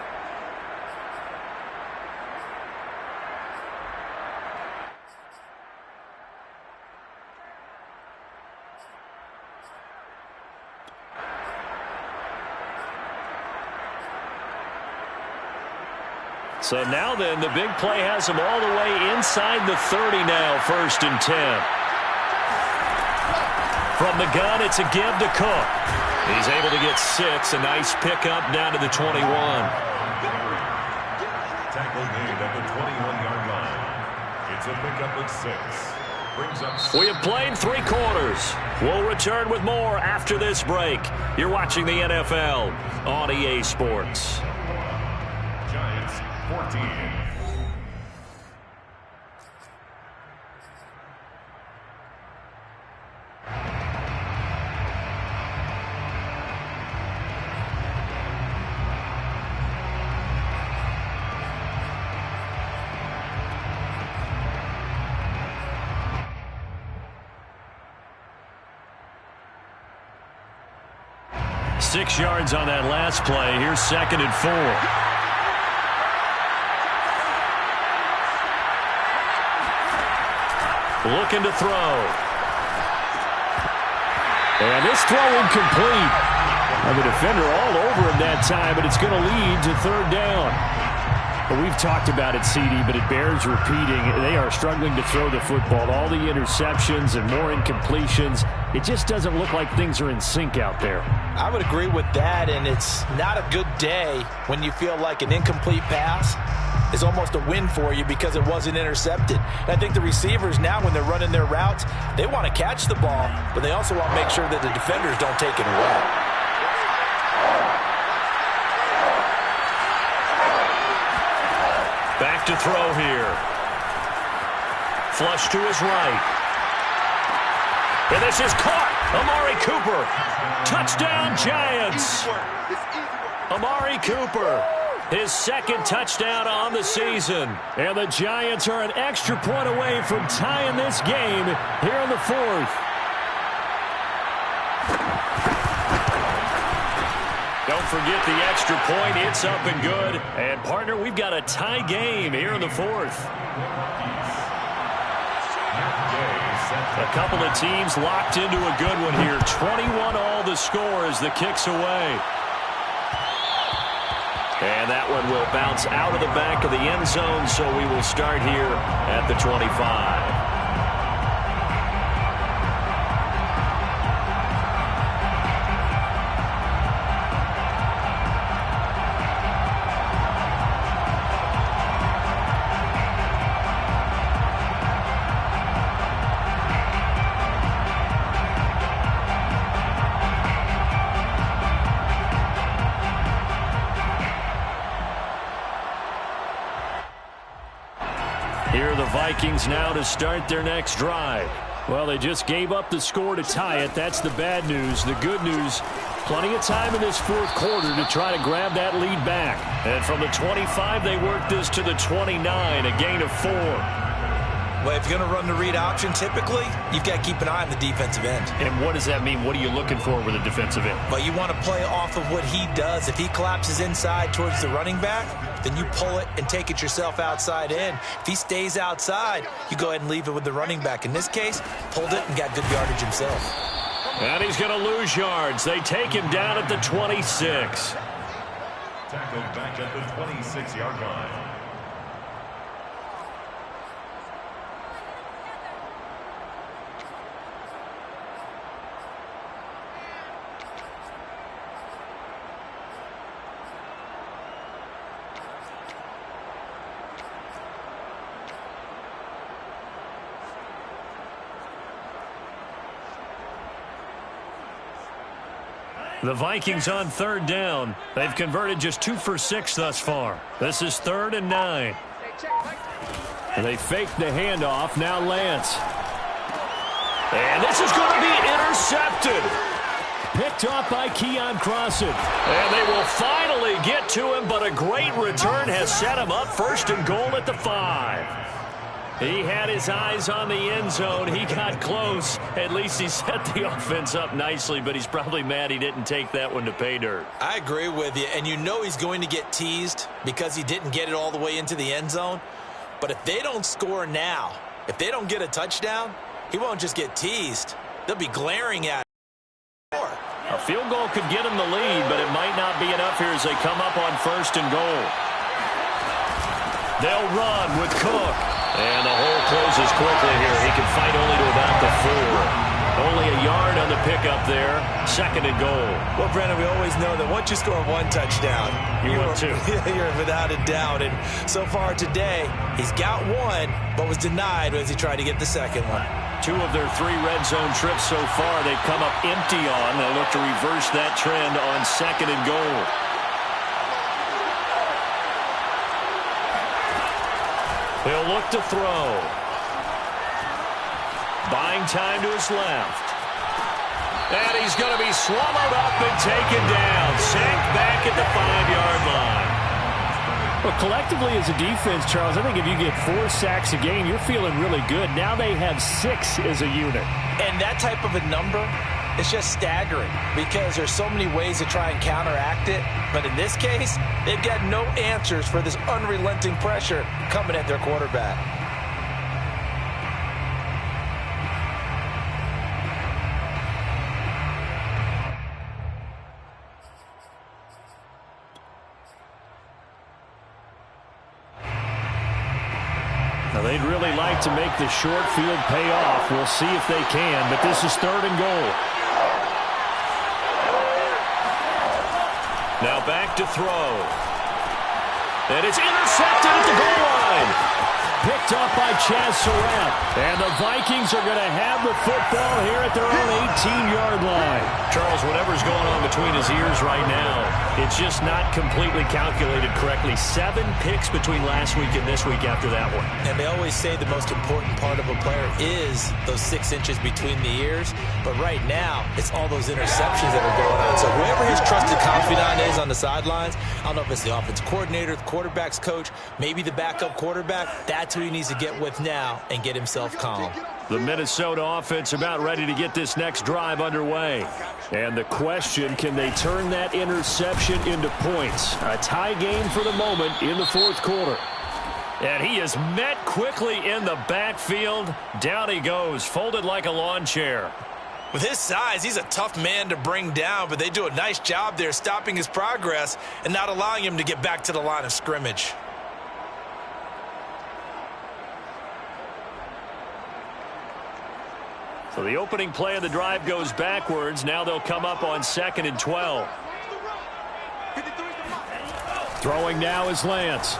Speaker 1: So now then, the big play has him all the way inside the 30 now, 1st and 10. From the gun, it's a give to Cook. He's able to get 6, a nice pickup down to the 21.
Speaker 2: Tackle made at the 21-yard line. It's a pickup of 6. Brings up 6.
Speaker 1: We have played 3 quarters. We'll return with more after this break. You're watching the NFL on EA Sports.
Speaker 2: Giants 14.
Speaker 1: Six yards on that last play. Here's 2nd and 4. Looking to throw. And this throw incomplete. The defender all over him that time, but it's going to lead to 3rd down. Well, we've talked about it, CD, but it bears repeating. They are struggling to throw the football. All the interceptions and more incompletions. It just doesn't look like things are in sync out there.
Speaker 3: I would agree with that, and it's not a good day when you feel like an incomplete pass is almost a win for you because it wasn't intercepted. And I think the receivers now, when they're running their routes, they want to catch the ball, but they also want to make sure that the defenders don't take it away.
Speaker 1: Back to throw here. Flush to his right. And this is caught. Amari Cooper. Touchdown, Giants. Amari Cooper. His 2nd touchdown on the season. And the Giants are an extra point away from tying this game here in the 4th. Don't forget the extra point. It's up and good. And, partner, we've got a tie game here in the 4th. A couple of teams locked into a good one here. 21 all the score as the kick's away. And that one will bounce out of the back of the end zone, so we will start here at the 25. Here are the Vikings now to start their next drive. Well, they just gave up the score to tie it. That's the bad news. The good news, plenty of time in this 4th quarter to try to grab that lead back. And from the 25, they work this to the 29, a gain of 4.
Speaker 3: Well, if you're going to run the read option, typically, you've got to keep an eye on the defensive end.
Speaker 1: And what does that mean? What are you looking for with a defensive end?
Speaker 3: Well, you want to play off of what he does. If he collapses inside towards the running back, then you pull it and take it yourself outside in. If he stays outside, you go ahead and leave it with the running back. In this case, pulled it and got good yardage himself.
Speaker 1: And he's going to lose yards. They take him down at the 26.
Speaker 2: Tackled back at the 26-yard line.
Speaker 1: The Vikings on 3rd down. They've converted just 2 for 6 thus far. This is 3rd and 9. They fake the handoff. Now Lance. And this is going to be intercepted. Picked off by Keon Crossan. And they will finally get to him, but a great return has set him up 1st and goal at the 5. He had his eyes on the end zone. He got close. At least he set the offense up nicely, but he's probably mad he didn't take that one to pay dirt.
Speaker 3: I agree with you, and you know he's going to get teased because he didn't get it all the way into the end zone. But if they don't score now, if they don't get a touchdown, he won't just get teased. They'll be glaring at him.
Speaker 1: A field goal could get him the lead, but it might not be enough here as they come up on 1st and goal. They'll run with Cook. And the hole closes quickly here. He can fight only to about the 4. Only a yard on the pickup there. 2nd and goal.
Speaker 3: Well, Brandon, we always know that once you score one touchdown,
Speaker 1: you're too.
Speaker 3: You're without a doubt. And so far today, he's got one, but was denied as he tried to get the second one.
Speaker 1: 2 of their 3 red zone trips so far, they've come up empty on. They'll look to reverse that trend on 2nd and goal. He'll look to throw. Buying time to his left. And he's going to be swallowed up and taken down. Sacked back at the 5-yard line.
Speaker 5: Well, collectively as a defense, Charles, I think if you get 4 sacks a game, you're feeling really good. Now they have 6 as a unit.
Speaker 3: And that type of a number is just staggering because there's so many ways to try and counteract it. But in this case, they've got no answers for this unrelenting pressure coming at their quarterback.
Speaker 5: Now, they'd really like to make the short field pay off. We'll see if they can, but this is 3rd and goal.
Speaker 1: Now back to throw. And it's intercepted at the goal line.
Speaker 5: Picked up by Chaz Surratt. And the Vikings are going to have the football here at their own 18-yard line.
Speaker 1: Charles, whatever's going on between his ears right now, it's just not completely calculated correctly. 7 picks between last week and this week after that one.
Speaker 3: And they always say the most important part of a player is those 6 inches between the ears. But right now, it's all those interceptions that are going on. So whoever his trusted confidant is on the sidelines, I don't know if it's the offense coordinator, the quarterback's coach, maybe the backup quarterback, that's who he needs to get with now and get himself calm.
Speaker 1: The Minnesota offense about ready to get this next drive underway.
Speaker 5: And the question, can they turn that interception into points? A tie game for the moment in the 4th quarter.
Speaker 1: And he is met quickly in the backfield. Down he goes, folded like a lawn chair.
Speaker 3: With his size, he's a tough man to bring down, but they do a nice job there stopping his progress and not allowing him to get back to the line of scrimmage.
Speaker 1: So the opening play of the drive goes backwards. Now they'll come up on 2nd and 12.
Speaker 5: Throwing now is Lance.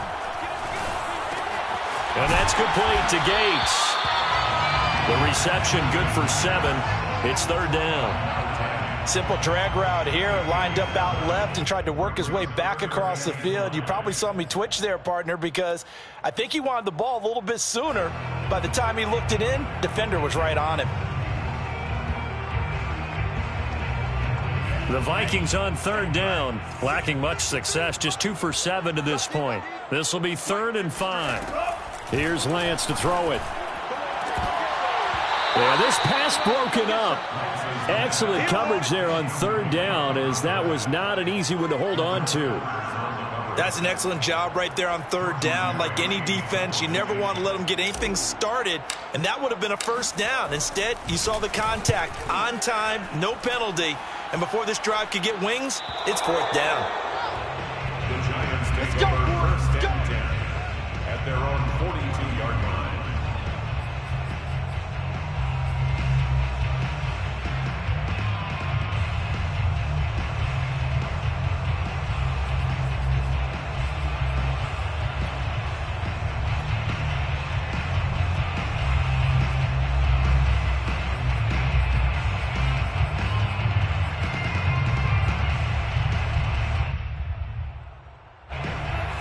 Speaker 1: And that's complete to Gates. The reception good for 7. It's 3rd down.
Speaker 3: Simple drag route here, lined up out left and tried to work his way back across the field. You probably saw me twitch there, partner, because I think he wanted the ball a little bit sooner. By the time he looked it in, defender was right on him.
Speaker 1: The Vikings on 3rd down, lacking much success, just 2 for 7 to this point. This will be 3rd and 5.
Speaker 5: Here's Lance to throw it. Yeah, this pass broken up. Excellent coverage there on 3rd down, as that was not an easy one to hold on to.
Speaker 3: That's an excellent job right there on 3rd down. Like any defense, you never want to let them get anything started, and that would have been a 1st down. Instead, you saw the contact on time, no penalty, and before this drive could get wings, it's 4th down.
Speaker 2: The Giants take over 1st and 10 at their own 42-yard line.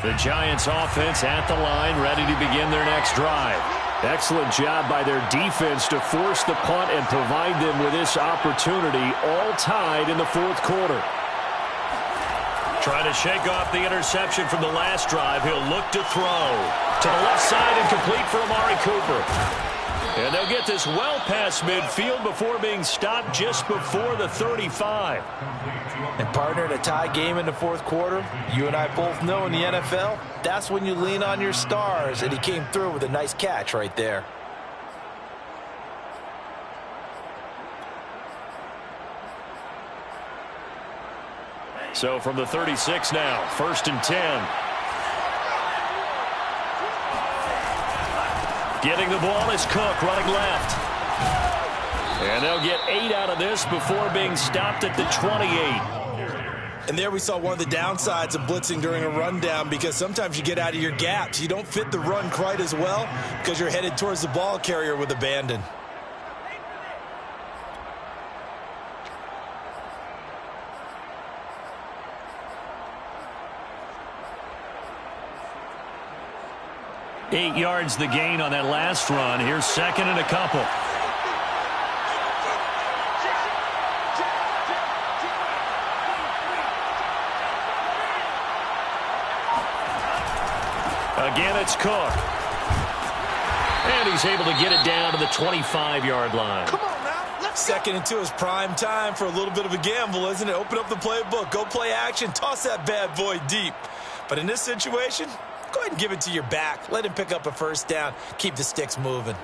Speaker 1: The Giants offense at the line, ready to begin their next drive.
Speaker 5: Excellent job by their defense to force the punt and provide them with this opportunity, all tied in the 4th quarter.
Speaker 1: Trying to shake off the interception from the last drive. He'll look to throw. To the left side and complete for Amari Cooper. And they'll get this well past midfield before being stopped just before the 35.
Speaker 3: And partner, in a tie game in the fourth quarter, you and I both know in the NFL, that's when you lean on your stars. And he came through with a nice catch right there.
Speaker 1: So from the 36 now, 1st and 10. Getting the ball is Cook, running left. And they'll get 8 out of this before being stopped at the 28.
Speaker 3: And there we saw one of the downsides of blitzing during a rundown, because sometimes you get out of your gaps. You don't fit the run quite as well because you're headed towards the ball carrier with abandon.
Speaker 1: Eight yards the gain on that last run. Here's 2nd and a couple. Again, it's Cook. And he's able to get it down to the 25-yard line.
Speaker 3: Come on now. 2nd and 2 is prime time for a little bit of a gamble, isn't it? Open up the playbook. Go play action. Toss that bad boy deep. But in this situation, go ahead and give it to your back. Let him pick up a first down. Keep the sticks moving.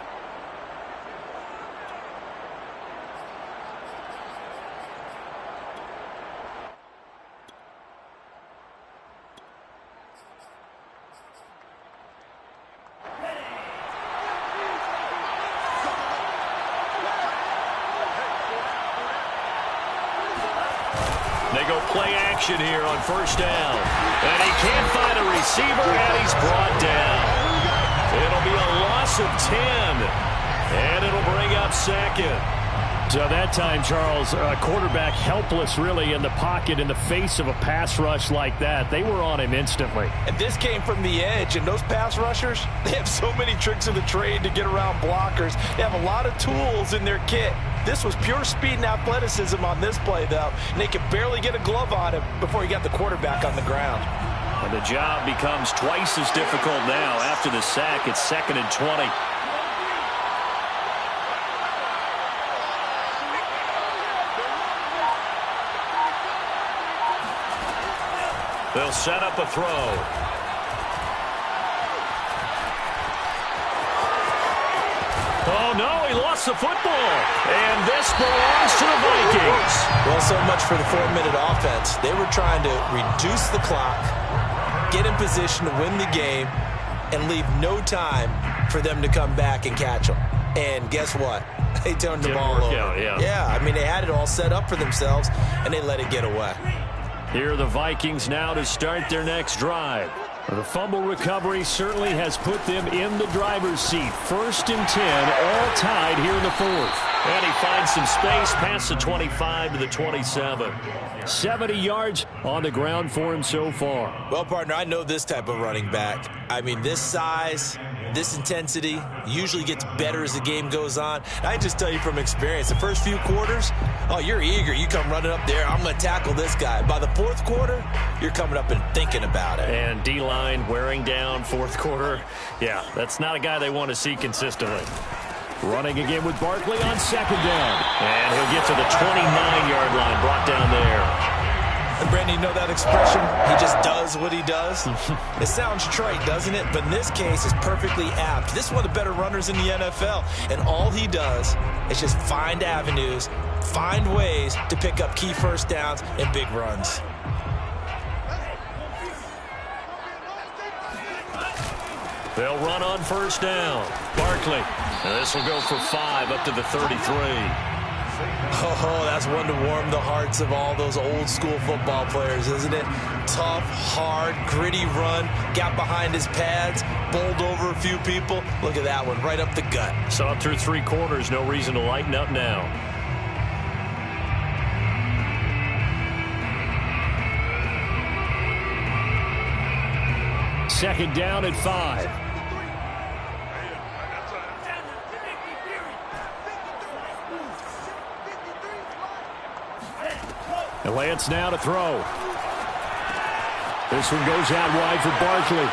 Speaker 1: They go play action here on 1st down. And he can't find a receiver, and he's brought down. It'll be a loss of 10. And it'll bring up 2nd.
Speaker 5: So that time, Charles, quarterback helpless really in the pocket in the face of a pass rush like that. They were on him instantly.
Speaker 3: And this came from the edge, and those pass rushers, they have so many tricks of the trade to get around blockers. They have a lot of tools in their kit. This was pure speed and athleticism on this play, though, and they could barely get a glove on him before he got the quarterback on the ground.
Speaker 1: And the job becomes twice as difficult now after the sack. It's 2nd and 20. They'll set up a throw. Oh, no, he lost the football. And this belongs to the Vikings.
Speaker 3: Well, so much for the 4-minute offense. They were trying to reduce the clock, get in position to win the game, and leave no time for them to come back and catch them. And guess what? They turned the ball over. Yeah, I mean, they had it all set up for themselves, and they let it get away.
Speaker 1: Here are the Vikings now to start their next drive.
Speaker 5: The fumble recovery certainly has put them in the driver's seat. 1st and 10, all tied here in the 4th.
Speaker 1: And he finds some space past the 25 to the 27.
Speaker 5: 70 yards on the ground for him so far.
Speaker 3: Well, partner, I know this type of running back. I mean, this size, this intensity usually gets better as the game goes on. And I just tell you from experience, the first few quarters, oh, you're eager. You come running up there, I'm going to tackle this guy. By the 4th quarter, you're coming up and thinking about it.
Speaker 1: And D-line wearing down 4th quarter. Yeah, that's not a guy they want to see consistently.
Speaker 5: Running again with Barkley on 2nd down.
Speaker 1: And he'll get to the 29-yard line, brought down there.
Speaker 3: And Brandon, you know that expression? He just does what he does. It sounds trite, doesn't it? But in this case, it's perfectly apt. This is one of the better runners in the NFL. And all he does is just find avenues, find ways to pick up key first downs and big runs.
Speaker 1: They'll run on 1st down. Barkley. And this will go for 5 up to the 33.
Speaker 3: Oh, that's one to warm the hearts of all those old school football players, isn't it? Tough, hard, gritty run, got behind his pads, bowled over a few people. Look at that one, right up the gut.
Speaker 1: Saw it through 3 quarters, no reason to lighten up now.
Speaker 5: Second down at 5. And Lance now to throw. This one goes out wide for Barkley.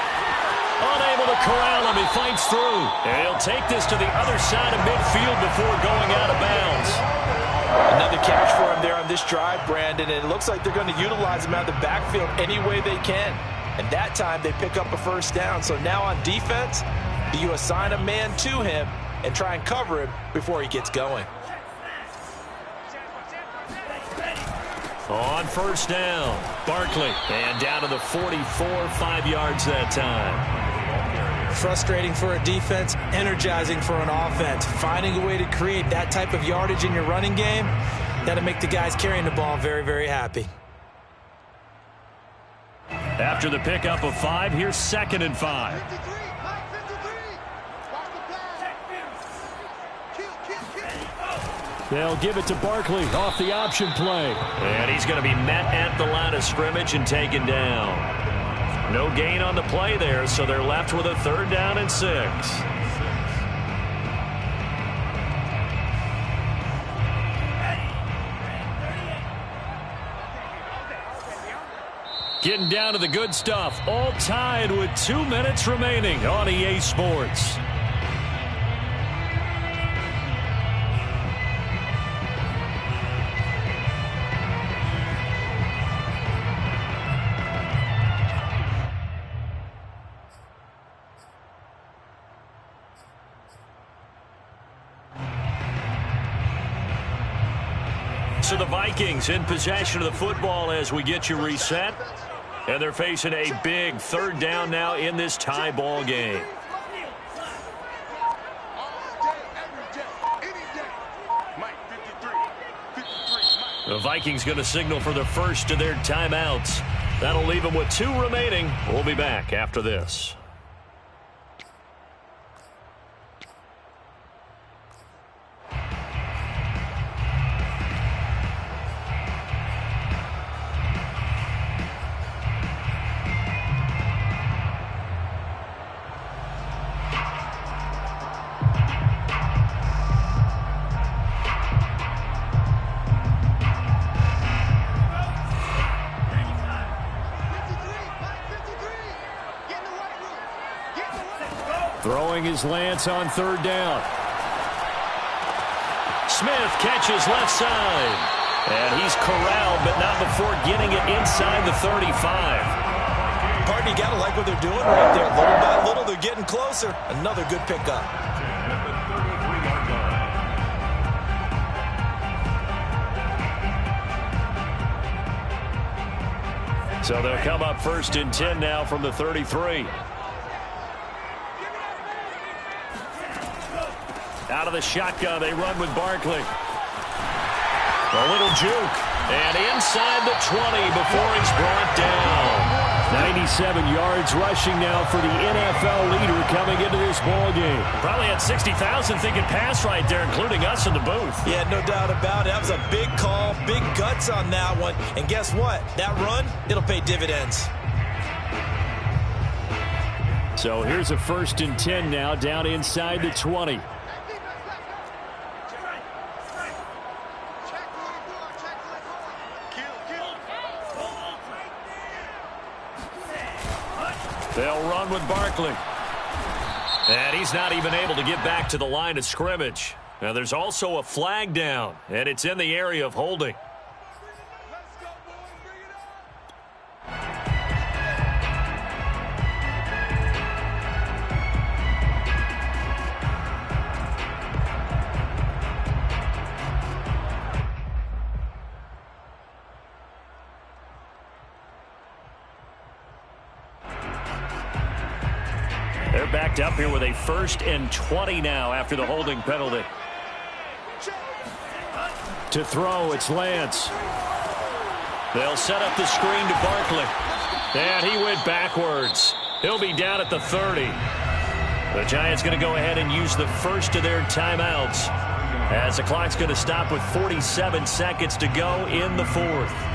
Speaker 1: Unable to corral him. He fights through. And he'll take this to the other side of midfield before going out of bounds.
Speaker 3: Another catch for him there on this drive, Brandon, and it looks like they're going to utilize him out of the backfield any way they can. And that time they pick up a first down. So now on defense, do you assign a man to him and try and cover him before he gets going?
Speaker 1: On first down, Barkley. And down to the 44, 5 yards that time.
Speaker 6: Frustrating for a defense, energizing for an offense. Finding a way to create that type of yardage in your running game, that'll make the guys carrying the ball very, very happy.
Speaker 1: After the pickup of 5, here's 2nd and 5.
Speaker 5: They'll give it to Barkley off the option play.
Speaker 1: And he's going to be met at the line of scrimmage and taken down. No gain on the play there, so they're left with a 3rd down and 6. Getting down to the good stuff. All tied with 2 minutes remaining on EA Sports. So the Vikings in possession of the football as we get you reset. And they're facing a big 3rd down now in this tie ball game. The Vikings going to signal for the first of their timeouts. That'll leave them with 2 remaining. We'll be back after this.
Speaker 5: Throwing his Lance on 3rd down.
Speaker 1: Smith catches left side. And he's corralled, but not before getting it inside the 35.
Speaker 3: Partner, you got to like what they're doing right there. Little by little, they're getting closer. Another good pickup.
Speaker 1: So they'll come up 1st and 10 now from the 33. Out of the shotgun, they run with Barkley. A little juke. And inside the 20 before he's brought down.
Speaker 5: 97 yards rushing now for the NFL leader coming into this ball game.
Speaker 1: Probably had 60,000 thinking pass right there, including us in the booth.
Speaker 3: Yeah, no doubt about it. That was a big call, big guts on that one. And guess what? That run, it'll pay dividends.
Speaker 5: So here's a 1st and 10 now down inside the 20.
Speaker 1: They'll run with Barkley. And he's not even able to get back to the line of scrimmage. Now there's also a flag down, and it's in the area of holding. They're backed up here with a 1st and 20 now after the holding penalty.
Speaker 5: To throw, it's Lance.
Speaker 1: They'll set up the screen to Barkley. And he went backwards. He'll be down at the 30. The Giants going to go ahead and use the first of their timeouts as the clock's going to stop with 47 seconds to go in the 4th.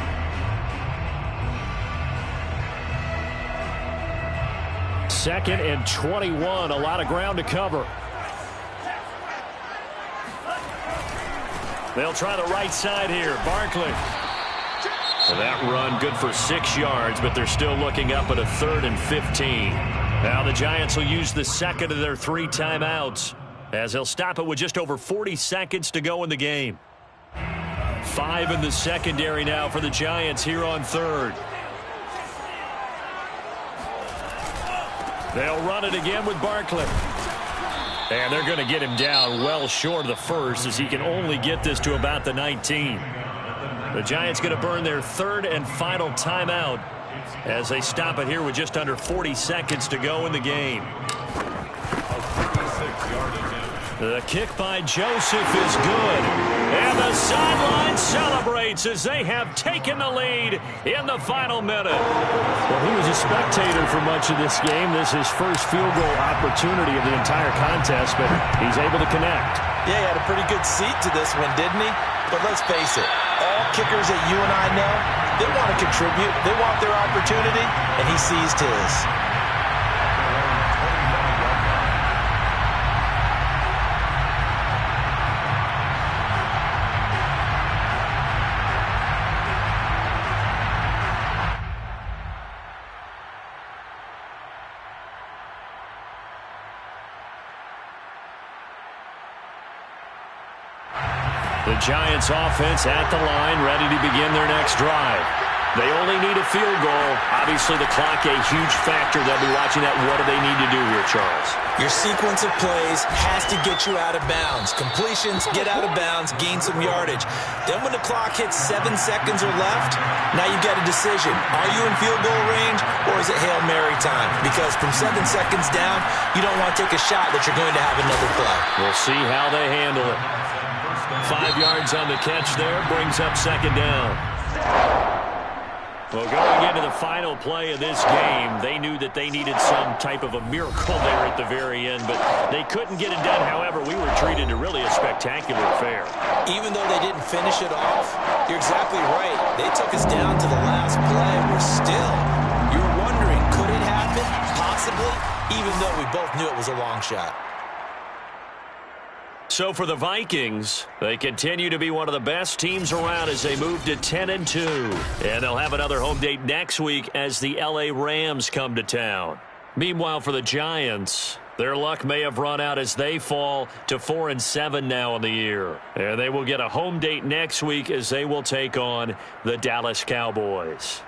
Speaker 5: Second and 21, a lot of ground to cover.
Speaker 1: They'll try the right side here. Barkley. Well, that run good for 6 yards, but they're still looking up at a 3rd and 15. Now the Giants will use the second of their 3 timeouts, as they'll stop it with just over 40 seconds to go in the game. 5 in the secondary now for the Giants here on 3rd. They'll run it again with Barkley. And they're going to get him down well short of the first, as he can only get this to about the 19. The Giants going to burn their 3rd and final timeout as they stop it here with just under 40 seconds to go in the game. The kick by Joseph is good. And the sideline celebrates as they have taken the lead in the final minute.
Speaker 5: Well, he was a spectator for much of this game. This is his first field goal opportunity of the entire contest, but he's able to connect.
Speaker 3: Yeah, he had a pretty good seat to this one, didn't he? But let's face it, all kickers that you and I know, they want to contribute. They want their opportunity, and he seized his.
Speaker 1: The Giants offense at the line, ready to begin their next drive. They only need a field goal. Obviously, the clock a huge factor. They'll be watching that. What do they need to do here, Charles?
Speaker 6: Your sequence of plays has to get you out of bounds. Completions, get out of bounds, gain some yardage. Then when the clock hits 7 seconds or left, now you've got a decision. Are you in field goal range, or is it Hail Mary time? Because from 7 seconds down, you don't want to take a shot that you're going to have another play.
Speaker 1: We'll see how they handle it. 5 yards on the catch there, brings up 2nd down. Well, going into the final play of this game, they knew that they needed some type of a miracle there at the very end, but they couldn't get it done. However, we were treated to really a spectacular affair.
Speaker 6: Even though they didn't finish it off, you're exactly right. They took us down to the last play. We're still, you're wondering, could it happen? Possibly, even though we both knew it was a long shot.
Speaker 1: So for the Vikings, they continue to be one of the best teams around as they move to 10-2. And they'll have another home date next week as the LA Rams come to town. Meanwhile, for the Giants, their luck may have run out as they fall to 4-7 now in the year. And they will get a home date next week as they will take on the Dallas Cowboys.